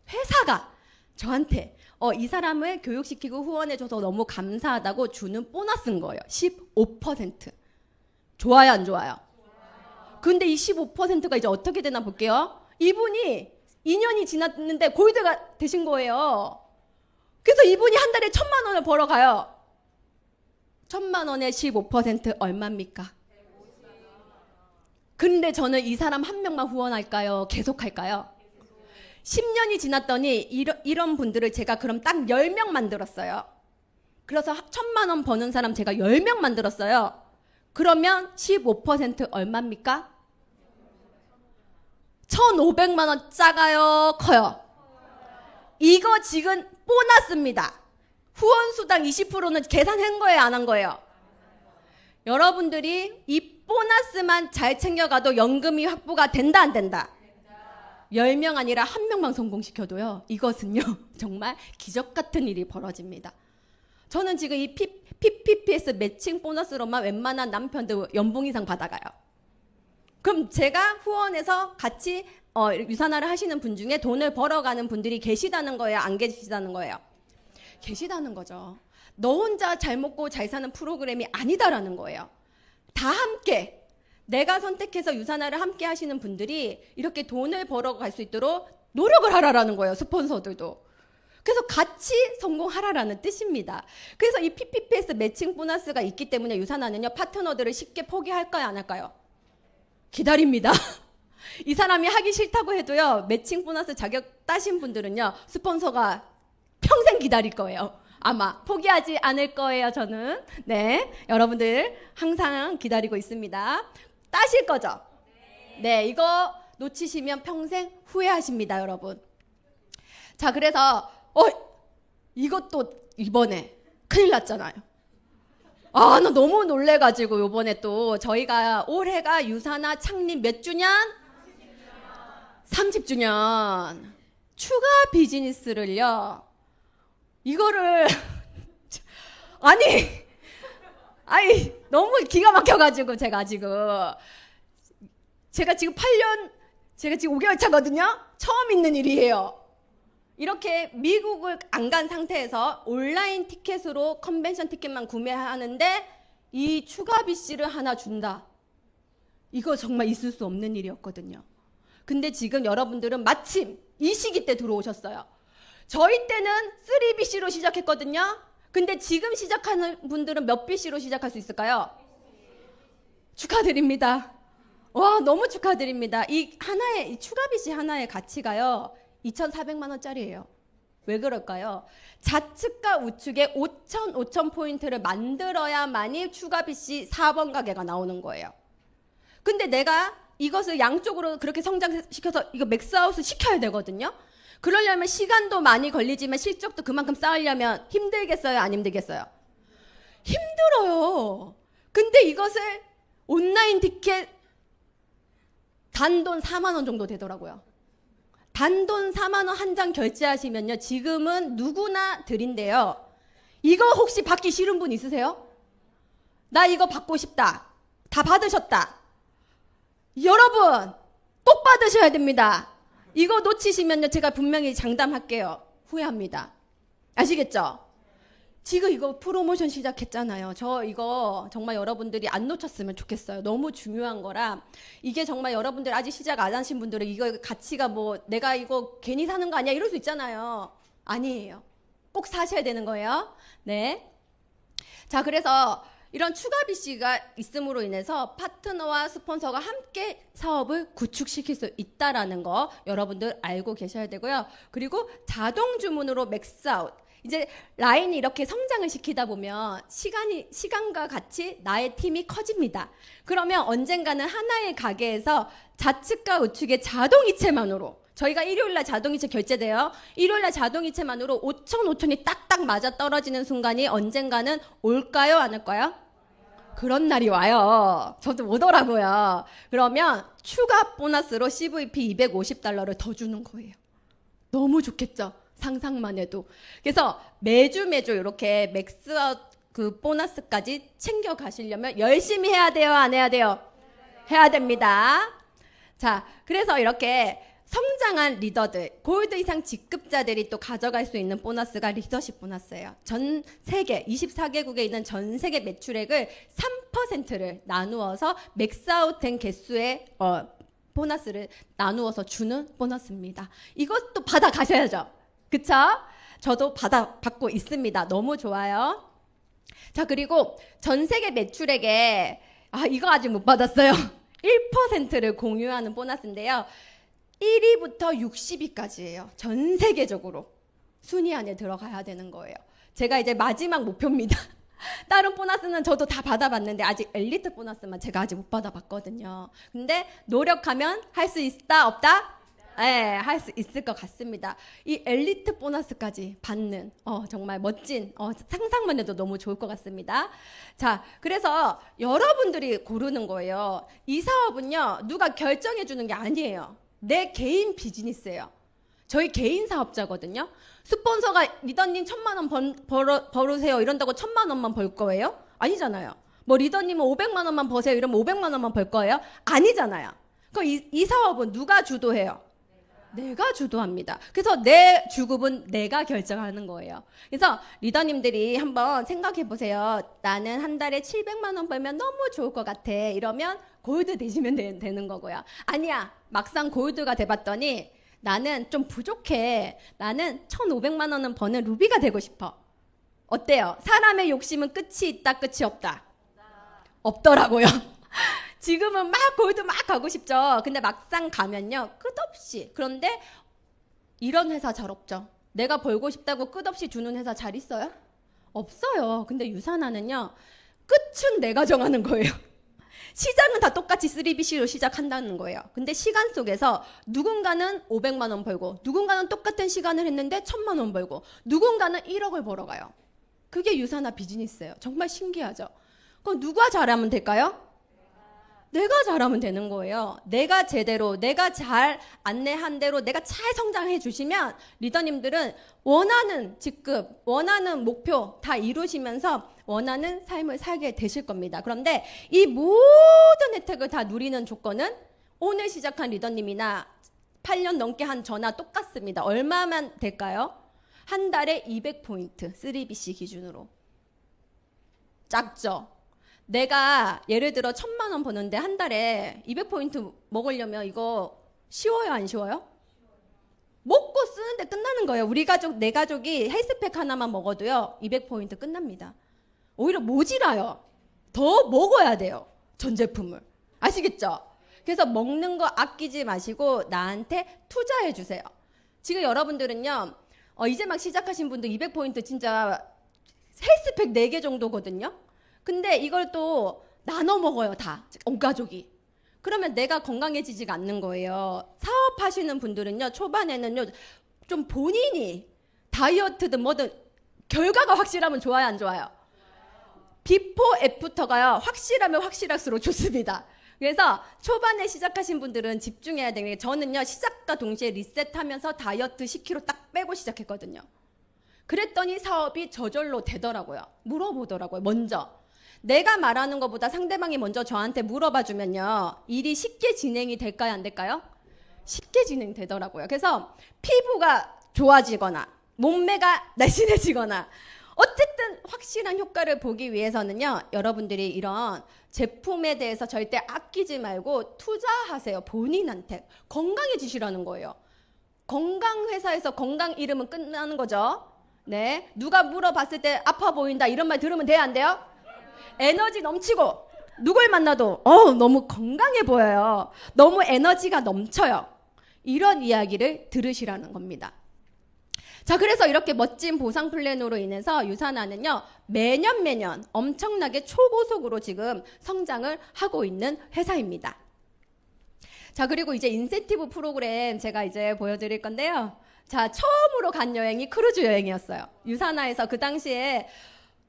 회사가 저한테 이 사람을 교육시키고 후원해줘서 너무 감사하다고 주는 보너스인 거예요. 15%. 좋아요, 안 좋아요? 근데 이 15%가 이제 어떻게 되나 볼게요. 이분이 2년이 지났는데 골드가 되신 거예요. 그래서 이분이 한 달에 1,000만 원을 벌어가요. 1,000만 원에 15% 얼마입니까? 근데 저는 이 사람 한 명만 후원할까요? 계속 할까요? 10년이 지났더니 이런 분들을 제가 그럼 딱 10명 만들었어요. 그래서 1,000만 원 버는 사람 제가 10명 만들었어요. 그러면 15% 얼마입니까? 1,500만 원 작아요? 커요? 이거 지금 보너스입니다. 후원수당 20%는 계산한 거예요? 안 한 거예요? 여러분들이 이 보너스만 잘 챙겨가도 연금이 확보가 된다 안 된다? 10명 아니라 1명만 성공시켜도요, 이것은요 정말 기적 같은 일이 벌어집니다. 저는 지금 이 PPPS 매칭 보너스로만 웬만한 남편들 연봉 이상 받아가요. 그럼 제가 후원해서 같이 유산화를 하시는 분 중에 돈을 벌어가는 분들이 계시다는 거예요? 안 계시다는 거예요? 계시다는 거죠. 너 혼자 잘 먹고 잘 사는 프로그램이 아니다라는 거예요. 다 함께 내가 선택해서 유산화를 함께 하시는 분들이 이렇게 돈을 벌어갈 수 있도록 노력을 하라라는 거예요. 스폰서들도. 그래서 같이 성공하라라는 뜻입니다. 그래서 이 PPPS 매칭 보너스가 있기 때문에 유산화는요, 파트너들을 쉽게 포기할까요? 안 할까요? 기다립니다. 이 사람이 하기 싫다고 해도요, 매칭 보너스 자격 따신 분들은요, 스폰서가 평생 기다릴 거예요. 아마 포기하지 않을 거예요, 저는. 네, 여러분들 항상 기다리고 있습니다. 따실 거죠? 네, 이거 놓치시면 평생 후회하십니다, 여러분. 자, 그래서 이것도 이번에 큰일 났잖아요. 나 너무 놀래가지고 요번에 또 저희가 올해가 유산화 창립 몇 주년? 30주년. 추가 비즈니스를요, 이거를 아니 너무 기가 막혀가지고 제가 지금 8년, 제가 지금 5개월 차거든요. 처음 있는 일이에요. 이렇게 미국을 안 간 상태에서 온라인 티켓으로 컨벤션 티켓만 구매하는데 이 추가 BC를 하나 준다. 이거 정말 있을 수 없는 일이었거든요. 근데 지금 여러분들은 마침 이 시기 때 들어오셨어요. 저희 때는 3BC로 시작했거든요. 근데 지금 시작하는 분들은 몇 BC로 시작할 수 있을까요? 축하드립니다. 와, 너무 축하드립니다. 이 추가 BC 하나의 가치가요, 2,400만 원짜리예요. 왜 그럴까요? 좌측과 우측에 5,000 포인트를 만들어야만이 추가 BC 4번 가게가 나오는 거예요. 근데 내가 이것을 양쪽으로 그렇게 성장시켜서 이거 맥스아웃을 시켜야 되거든요. 그러려면 시간도 많이 걸리지만 실적도 그만큼 쌓으려면 힘들겠어요? 안 힘들겠어요? 힘들어요. 근데 이것을 온라인 티켓 단돈 4만 원 정도 되더라고요. 단돈 4만 원 한 장 결제하시면요, 지금은 누구나 드린대요. 이거 혹시 받기 싫은 분 있으세요? 나 이거 받고 싶다. 다 받으셨다. 여러분 꼭 받으셔야 됩니다. 이거 놓치시면요, 제가 분명히 장담할게요. 후회합니다. 아시겠죠? 지금 이거 프로모션 시작했잖아요. 저 이거 정말 여러분들이 안 놓쳤으면 좋겠어요. 너무 중요한 거라. 이게 정말 여러분들 아직 시작 안 하신 분들은 이거 가치가 뭐 내가 이거 괜히 사는 거 아니야 이럴 수 있잖아요. 아니에요. 꼭 사셔야 되는 거예요. 네. 자, 그래서 이런 추가 BC가 있음으로 인해서 파트너와 스폰서가 함께 사업을 구축시킬 수 있다라는 거 여러분들 알고 계셔야 되고요. 그리고 자동 주문으로 맥스아웃. 이제 라인이 이렇게 성장을 시키다 보면 시간과 같이 나의 팀이 커집니다. 그러면 언젠가는 하나의 가게에서 좌측과 우측의 자동이체만으로, 저희가 일요일날 자동이체 결제돼요. 일요일날 자동이체만으로 5,000이 딱딱 맞아 떨어지는 순간이 언젠가는 올까요? 안 올까요? 그런 날이 와요. 저도 오더라고요. 그러면 추가 보너스로 CVP $250를 더 주는 거예요. 너무 좋겠죠? 상상만 해도. 그래서 매주 이렇게 맥스아웃 그 보너스까지 챙겨 가시려면 열심히 해야 돼요? 안 해야 돼요? 해야 됩니다. 자, 그래서 이렇게 성장한 리더들, 골드 이상 직급자들이 또 가져갈 수 있는 보너스가 리더십 보너스예요. 전 세계 24개국에 있는 전 세계 매출액을 3%를 나누어서 맥스아웃된 개수의 보너스를 나누어서 주는 보너스입니다. 이것도 받아 가셔야죠. 그쵸? 저도 받고 있습니다. 너무 좋아요. 자, 그리고 전 세계 매출액에 이거 아직 못 받았어요. 1%를 공유하는 보너스인데요. 1위부터 60위까지예요. 전 세계적으로 순위 안에 들어가야 되는 거예요. 제가 이제 마지막 목표입니다. 다른 보너스는 저도 다 받아봤는데 아직 엘리트 보너스만 제가 아직 못 받아봤거든요. 근데 노력하면 할 수 있다 없다? 네, 할 수 있을 것 같습니다. 이 엘리트 보너스까지 받는 정말 멋진 상상만 해도 너무 좋을 것 같습니다. 자, 그래서 여러분들이 고르는 거예요. 이 사업은요, 누가 결정해 주는 게 아니에요. 내 개인 비즈니스예요. 저희 개인 사업자거든요. 스폰서가 리더님 1,000만 원 벌으세요 이런다고 1,000만 원만 벌 거예요? 아니잖아요. 뭐 리더님은 500만 원만 버세요 이러면 500만 원만 벌 거예요? 아니잖아요. 그럼 이 사업은 누가 주도해요? 내가 주도합니다. 그래서 내 주급은 내가 결정하는 거예요. 그래서 리더님들이 한번 생각해 보세요. 나는 한 달에 700만 원 벌면 너무 좋을 것 같아. 이러면 골드 되시면 되는 거고요. 아니야, 막상 골드가 돼봤더니 나는 좀 부족해. 나는 1,500만 원은 버는 루비가 되고 싶어. 어때요? 사람의 욕심은 끝이 있다, 끝이 없다? 없더라고요. 지금은 막 골드 막 가고 싶죠. 근데 막상 가면요, 끝없이. 그런데 이런 회사 잘 없죠. 내가 벌고 싶다고 끝없이 주는 회사 잘 있어요? 없어요. 근데 유산하는요, 끝은 내가 정하는 거예요. 시장은 다 똑같이 3BC로 시작한다는 거예요. 근데 시간 속에서 누군가는 500만 원 벌고, 누군가는 똑같은 시간을 했는데 1,000만 원 벌고, 누군가는 1억을 벌어가요. 그게 유산화 비즈니스예요. 정말 신기하죠. 그럼 누가 잘하면 될까요? 내가 잘하면 되는 거예요. 내가 제대로, 내가 잘 안내한 대로 내가 잘 성장해 주시면 리더님들은 원하는 직급, 원하는 목표 다 이루시면서 원하는 삶을 살게 되실 겁니다. 그런데 이 모든 혜택을 다 누리는 조건은 오늘 시작한 리더님이나 8년 넘게 한 저나 똑같습니다. 얼마만 될까요? 한 달에 200포인트, 3BC 기준으로. 작죠? 내가 예를 들어 1,000만 원 버는데 한 달에 200포인트 먹으려면 이거 쉬워요, 안 쉬워요? 먹고 쓰는데 끝나는 거예요. 우리 가족, 내 가족이 헬스팩 하나만 먹어도요 200포인트 끝납니다. 오히려 모자라요. 더 먹어야 돼요. 전 제품을. 아시겠죠? 그래서 먹는 거 아끼지 마시고 나한테 투자해 주세요. 지금 여러분들은요 이제 막 시작하신 분들 200포인트 진짜 헬스팩 4개 정도거든요. 근데 이걸 또 나눠 먹어요. 다 온 가족이. 그러면 내가 건강해지지가 않는 거예요. 사업하시는 분들은요 초반에는요 좀 본인이 다이어트든 뭐든 결과가 확실하면 좋아요, 안 좋아요? 비포 애프터가요 확실하면 확실할수록 좋습니다. 그래서 초반에 시작하신 분들은 집중해야 되는 게, 저는요 시작과 동시에 리셋하면서 다이어트 10kg 딱 빼고 시작했거든요. 그랬더니 사업이 저절로 되더라고요. 물어보더라고요. 먼저 내가 말하는 것보다 상대방이 먼저 저한테 물어봐 주면요 일이 쉽게 진행이 될까요, 안 될까요? 쉽게 진행되더라고요. 그래서 피부가 좋아지거나 몸매가 날씬해지거나 어쨌든 확실한 효과를 보기 위해서는요 여러분들이 이런 제품에 대해서 절대 아끼지 말고 투자하세요. 본인한테 건강해지시라는 거예요. 건강회사에서 건강 잃으면 끝나는 거죠. 네, 누가 물어봤을 때 아파 보인다 이런 말 들으면 돼요, 안 돼요? 에너지 넘치고 누굴 만나도 너무 건강해 보여요. 너무 에너지가 넘쳐요. 이런 이야기를 들으시라는 겁니다. 자, 그래서 이렇게 멋진 보상 플랜으로 인해서 유산화는요 매년 엄청나게 초고속으로 지금 성장을 하고 있는 회사입니다. 자, 그리고 이제 인센티브 프로그램 제가 이제 보여드릴 건데요. 자, 처음으로 간 여행이 크루즈 여행이었어요. 유산화에서 그 당시에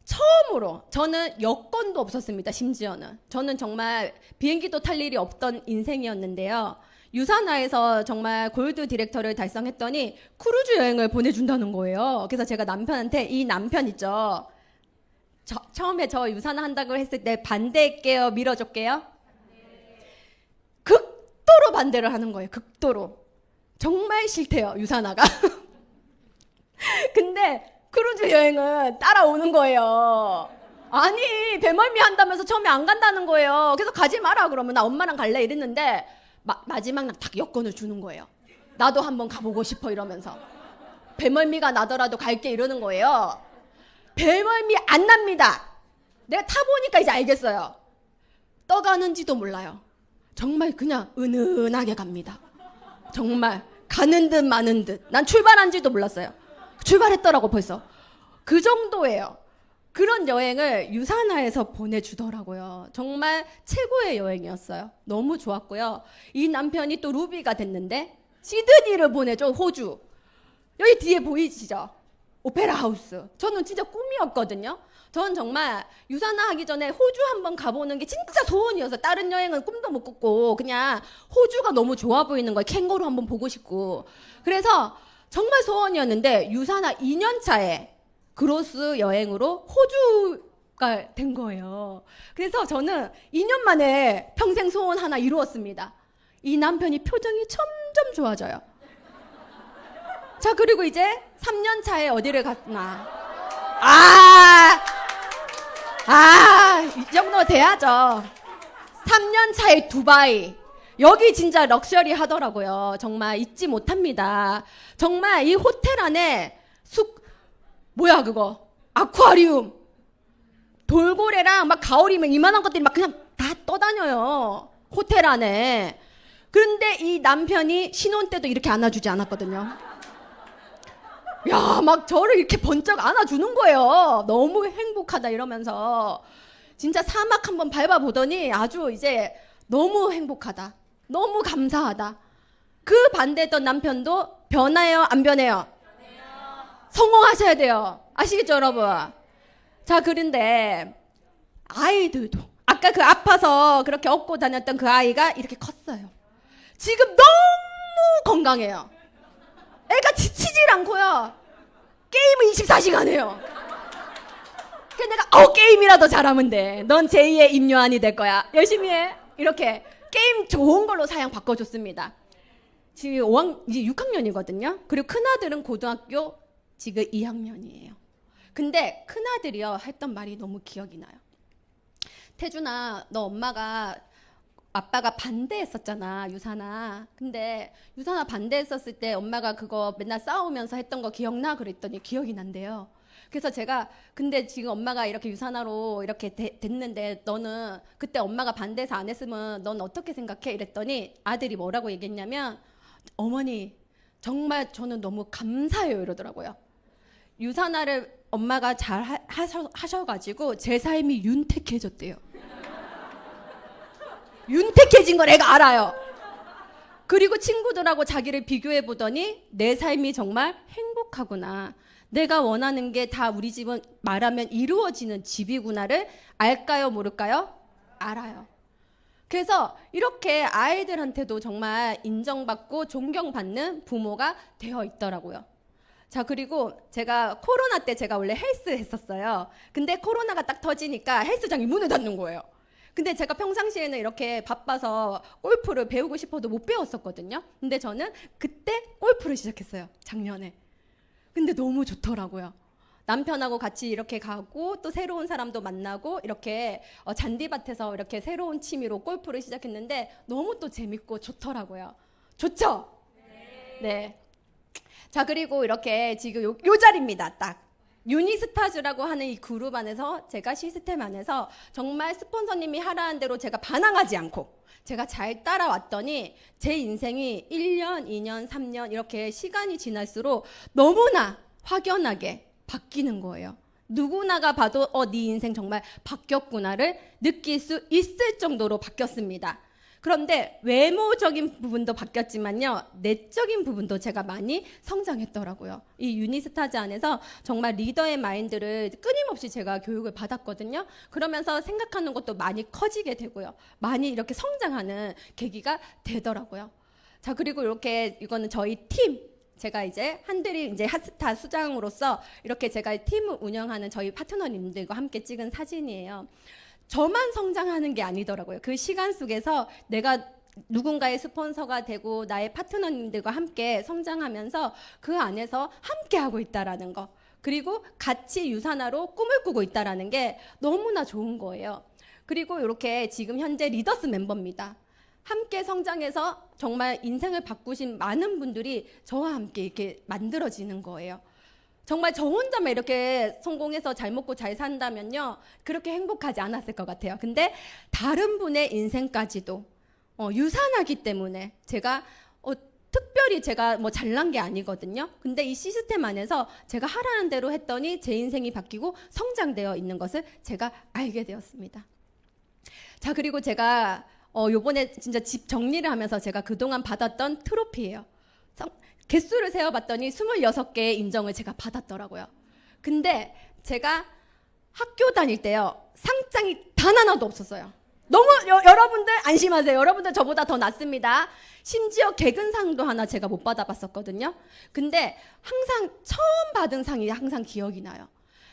처음으로, 저는 여권도 없었습니다. 심지어는 저는 정말 비행기도 탈 일이 없던 인생이었는데요. 유산화에서 정말 골드 디렉터를 달성했더니 크루즈 여행을 보내준다는 거예요. 그래서 제가 남편한테, 이 남편 있죠, 처음에 저 유산화 한다고 했을 때 반대할게요, 밀어줄게요? 극도로 반대를 하는 거예요. 극도로. 정말 싫대요, 유산화가. 근데 크루즈 여행은 따라오는 거예요. 아니, 배멀미 한다면서 처음에 안 간다는 거예요. 그래서 가지 마라 그러면 나 엄마랑 갈래 이랬는데 마지막 날 딱 여권을 주는 거예요. 나도 한번 가보고 싶어 이러면서. 배멀미가 나더라도 갈게 이러는 거예요. 배멀미 안 납니다. 내가 타보니까 이제 알겠어요. 떠가는지도 몰라요. 정말 그냥 은은하게 갑니다. 정말 가는 듯 마는 듯. 난 출발한지도 몰랐어요. 출발했더라고 벌써. 그 정도예요. 그런 여행을 유산화에서 보내주더라고요. 정말 최고의 여행이었어요. 너무 좋았고요. 이 남편이 또 루비가 됐는데 시드니를 보내줘. 호주. 여기 뒤에 보이시죠? 오페라 하우스. 저는 진짜 꿈이었거든요. 저는 정말 유산화 하기 전에 호주 한번 가보는 게 진짜 소원이어서, 다른 여행은 꿈도 못 꿨고 그냥 호주가 너무 좋아 보이는 거예요. 캥거루 한번 보고 싶고. 그래서 정말 소원이었는데 유산화 2년 차에 크로스 여행으로 호주가 된 거예요. 그래서 저는 2년 만에 평생 소원 하나 이루었습니다. 이 남편이 표정이 점점 좋아져요. 자, 그리고 이제 3년 차에 어디를 갔나? 이 정도 돼야죠. 3년 차에 두바이. 여기 진짜 럭셔리 하더라고요. 정말 잊지 못합니다. 정말 이 호텔 안에 뭐야 그거, 아쿠아리움, 돌고래랑 막 가오리면 이만한 것들이 막 그냥 다 떠다녀요, 호텔 안에. 그런데 이 남편이 신혼 때도 이렇게 안아주지 않았거든요. 야, 막 저를 이렇게 번쩍 안아주는 거예요. 너무 행복하다 이러면서. 진짜 사막 한번 밟아보더니 아주 이제 너무 행복하다, 너무 감사하다. 그 반대했던 남편도 변해요, 안 변해요? 성공하셔야 돼요. 아시겠죠, 여러분? 자, 그런데 아이들도 아까 그 아파서 그렇게 업고 다녔던 그 아이가 이렇게 컸어요. 지금 너무 건강해요. 애가 지치질 않고요. 게임을 24시간 해요. 그래서 내가 게임이라도 잘하면 돼. 넌 제2의 임요한이 될 거야. 열심히 해. 이렇게 게임 좋은 걸로 사양 바꿔줬습니다. 지금 이제 6학년이거든요. 그리고 큰아들은 고등학교 지금 2학년이에요. 근데 큰아들이요 했던 말이 너무 기억이 나요. 태준아, 너 엄마가 아빠가 반대했었잖아, 유산아. 근데 유산아 반대했었을 때 엄마가 그거 맨날 싸우면서 했던 거 기억나? 그랬더니 기억이 난대요. 그래서 제가 근데 지금 엄마가 이렇게 유산화로 이렇게 됐는데 너는 그때 엄마가 반대해서 안 했으면 넌 어떻게 생각해? 이랬더니 아들이 뭐라고 얘기했냐면 어머니 정말 저는 너무 감사해요 이러더라고요. 유산화를 엄마가 잘 하셔가지고 제 삶이 윤택해졌대요. 윤택해진 걸 애가 알아요. 그리고 친구들하고 자기를 비교해 보더니 내 삶이 정말 행복하구나. 내가 원하는 게 다 우리 집은 말하면 이루어지는 집이구나를 알까요, 모를까요? 알아요. 그래서 이렇게 아이들한테도 정말 인정받고 존경받는 부모가 되어 있더라고요. 자, 그리고 제가 코로나 때 제가 원래 헬스 했었어요. 근데 코로나가 딱 터지니까 헬스장이 문을 닫는 거예요. 근데 제가 평상시에는 이렇게 바빠서 골프를 배우고 싶어도 못 배웠었거든요. 근데 저는 그때 골프를 시작했어요. 작년에. 근데 너무 좋더라고요. 남편하고 같이 이렇게 가고 또 새로운 사람도 만나고 이렇게 잔디밭에서 이렇게 새로운 취미로 골프를 시작했는데 너무 또 재밌고 좋더라고요. 좋죠? 네. 자, 그리고 이렇게 지금 요 자리입니다. 딱. 유니스타즈라고 하는 이 그룹 안에서 제가 시스템 안에서 정말 스폰서님이 하라는 대로 제가 반항하지 않고 제가 잘 따라왔더니 제 인생이 1년, 2년, 3년 이렇게 시간이 지날수록 너무나 확연하게 바뀌는 거예요. 누구나가 봐도 네 인생 정말 바뀌었구나를 느낄 수 있을 정도로 바뀌었습니다. 그런데 외모적인 부분도 바뀌었지만요, 내적인 부분도 제가 많이 성장했더라고요. 이 유니스타즈 안에서 정말 리더의 마인드를 끊임없이 제가 교육을 받았거든요. 그러면서 생각하는 것도 많이 커지게 되고요. 많이 이렇게 성장하는 계기가 되더라고요. 자, 그리고 이렇게 이거는 저희 팀, 제가 이제 한들이 이제 핫스타 수장으로서 이렇게 제가 팀을 운영하는 저희 파트너님들과 함께 찍은 사진이에요. 저만 성장하는 게 아니더라고요. 그 시간 속에서 내가 누군가의 스폰서가 되고 나의 파트너님들과 함께 성장하면서 그 안에서 함께 하고 있다라는 거, 그리고 같이 유산화로 꿈을 꾸고 있다라는 게 너무나 좋은 거예요. 그리고 이렇게 지금 현재 리더스 멤버입니다. 함께 성장해서 정말 인생을 바꾸신 많은 분들이 저와 함께 이렇게 만들어지는 거예요. 정말 저 혼자만 이렇게 성공해서 잘 먹고 잘 산다면요, 그렇게 행복하지 않았을 것 같아요. 근데 다른 분의 인생까지도 유산하기 때문에 제가 특별히 제가 뭐 잘난 게 아니거든요. 근데 이 시스템 안에서 제가 하라는 대로 했더니 제 인생이 바뀌고 성장되어 있는 것을 제가 알게 되었습니다. 자, 그리고 제가 요번에 진짜 집 정리를 하면서 제가 그동안 받았던 트로피예요. 개수를 세어봤더니 26개의 인정을 제가 받았더라고요. 근데 제가 학교 다닐 때요, 상장이 단 하나도 없었어요. 너무 여러분들 안심하세요. 여러분들 저보다 더 낫습니다. 심지어 개근상도 하나 제가 못 받아봤었거든요. 근데 항상 처음 받은 상이 항상 기억이 나요.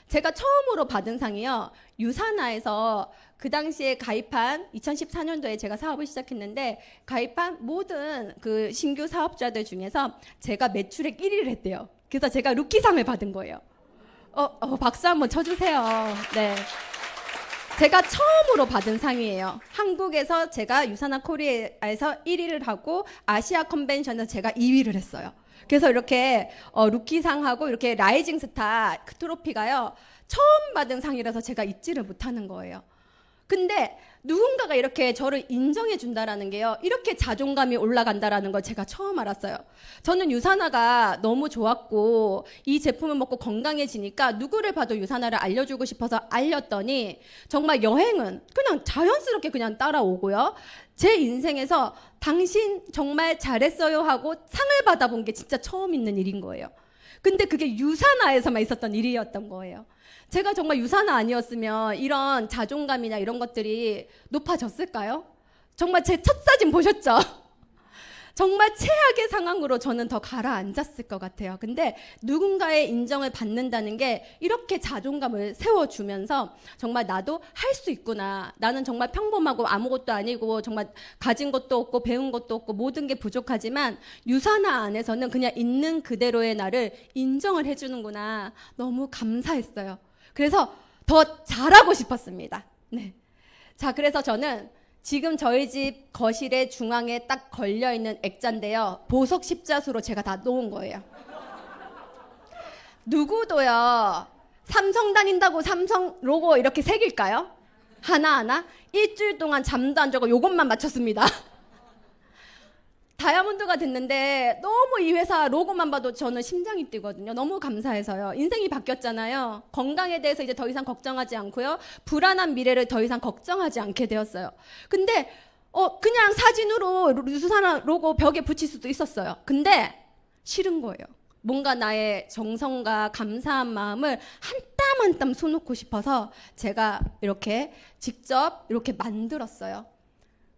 제가 처음으로 받은 상이요, 유산화에서 그 당시에 가입한 2014년도에 제가 사업을 시작했는데 가입한 모든 그 신규 사업자들 중에서 제가 매출액 1위를 했대요. 그래서 제가 루키상을 받은 거예요. 박수 한번 쳐주세요. 네. 제가 처음으로 받은 상이에요. 한국에서 제가 유산화 코리아에서 1위를 하고 아시아 컨벤션에서 제가 2위를 했어요. 그래서 이렇게 루키상하고 이렇게 라이징 스타 그 트로피가요, 처음 받은 상이라서 제가 잊지를 못하는 거예요. 근데 누군가가 이렇게 저를 인정해 준다라는 게요, 이렇게 자존감이 올라간다라는 걸 제가 처음 알았어요. 저는 유산화가 너무 좋았고 이 제품을 먹고 건강해지니까 누구를 봐도 유산화를 알려주고 싶어서 알렸더니 정말 여행은 그냥 자연스럽게 그냥 따라오고요, 제 인생에서 당신 정말 잘했어요 하고 상을 받아본 게 진짜 처음 있는 일인 거예요. 근데 그게 유산화에서만 있었던 일이었던 거예요. 제가 정말 유산화 아니었으면 이런 자존감이나 이런 것들이 높아졌을까요? 정말 제 첫 사진 보셨죠? 정말 최악의 상황으로 저는 더 가라앉았을 것 같아요. 근데 누군가의 인정을 받는다는 게 이렇게 자존감을 세워주면서 정말 나도 할 수 있구나. 나는 정말 평범하고 아무것도 아니고 정말 가진 것도 없고 배운 것도 없고 모든 게 부족하지만 유산화 안에서는 그냥 있는 그대로의 나를 인정을 해주는구나. 너무 감사했어요. 그래서 더 잘하고 싶었습니다. 네. 자, 그래서 저는 지금 저희 집 거실의 중앙에 딱 걸려있는 액자인데요. 보석 십자수로 제가 다 놓은 거예요. 누구도요, 삼성 다닌다고 삼성 로고 이렇게 새길까요? 하나하나? 일주일 동안 잠도 안 자고 요것만 맞췄습니다. 다이아몬드가 됐는데 너무 이 회사 로고만 봐도 저는 심장이 뛰거든요. 너무 감사해서요. 인생이 바뀌었잖아요. 건강에 대해서 이제 더 이상 걱정하지 않고요. 불안한 미래를 더 이상 걱정하지 않게 되었어요. 근데 그냥 사진으로 유산화 로고 벽에 붙일 수도 있었어요. 근데 싫은 거예요. 뭔가 나의 정성과 감사한 마음을 한 땀 한 땀 쏘놓고 싶어서 제가 이렇게 직접 이렇게 만들었어요.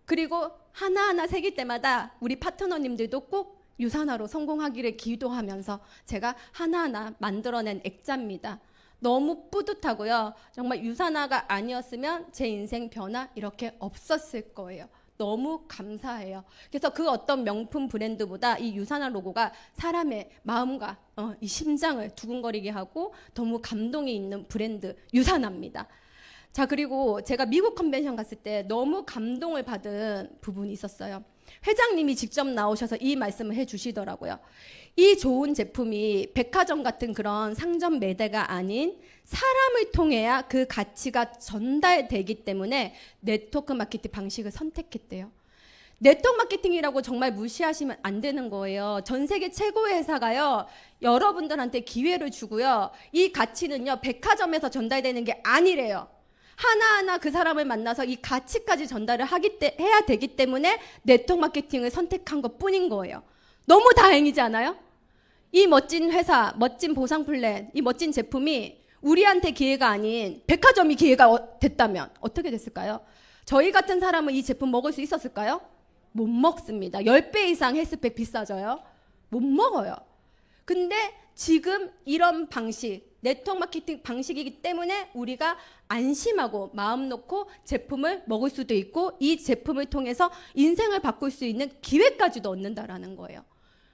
그리고 하나하나 새길 때마다 우리 파트너님들도 꼭 유산화로 성공하기를 기도하면서 제가 하나하나 만들어낸 액자입니다. 너무 뿌듯하고요. 정말 유산화가 아니었으면 제 인생 변화 이렇게 없었을 거예요. 너무 감사해요. 그래서 그 어떤 명품 브랜드보다 이 유산화 로고가 사람의 마음과 이 심장을 두근거리게 하고 너무 감동이 있는 브랜드 유산화입니다. 자, 그리고 제가 미국 컨벤션 갔을 때 너무 감동을 받은 부분이 있었어요. 회장님이 직접 나오셔서 이 말씀을 해주시더라고요. 이 좋은 제품이 백화점 같은 그런 상점 매대가 아닌 사람을 통해야 그 가치가 전달되기 때문에 네트워크 마케팅 방식을 선택했대요. 네트워크 마케팅이라고 정말 무시하시면 안 되는 거예요. 전 세계 최고의 회사가요, 여러분들한테 기회를 주고요. 이 가치는요, 백화점에서 전달되는 게 아니래요. 하나하나 그 사람을 만나서 이 가치까지 전달을 해야 되기 때문에 네트워크 마케팅을 선택한 것 뿐인 거예요. 너무 다행이지 않아요? 이 멋진 회사, 멋진 보상 플랜, 이 멋진 제품이 우리한테 기회가 아닌 백화점이 기회가 됐다면 어떻게 됐을까요? 저희 같은 사람은 이 제품 먹을 수 있었을까요? 못 먹습니다. 10배 이상 헬스팩 비싸져요. 못 먹어요. 근데 지금 이런 방식, 네트워크 마케팅 방식이기 때문에 우리가 안심하고 마음 놓고 제품을 먹을 수도 있고 이 제품을 통해서 인생을 바꿀 수 있는 기회까지도 얻는다라는 거예요.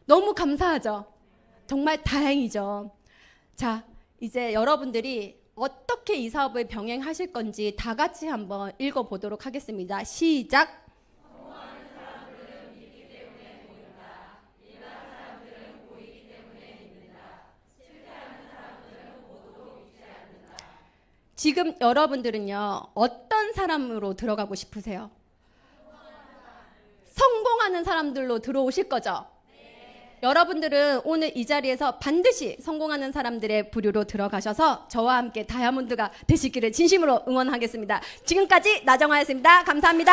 너무 감사하죠? 정말 다행이죠. 자, 이제 여러분들이 어떻게 이 사업을 병행하실 건지 다 같이 한번 읽어보도록 하겠습니다. 시작! 지금 여러분들은요, 어떤 사람으로 들어가고 싶으세요? 성공하는 사람들로 들어오실 거죠? 네. 여러분들은 오늘 이 자리에서 반드시 성공하는 사람들의 부류로 들어가셔서 저와 함께 다이아몬드가 되시기를 진심으로 응원하겠습니다. 지금까지 나정화였습니다. 감사합니다.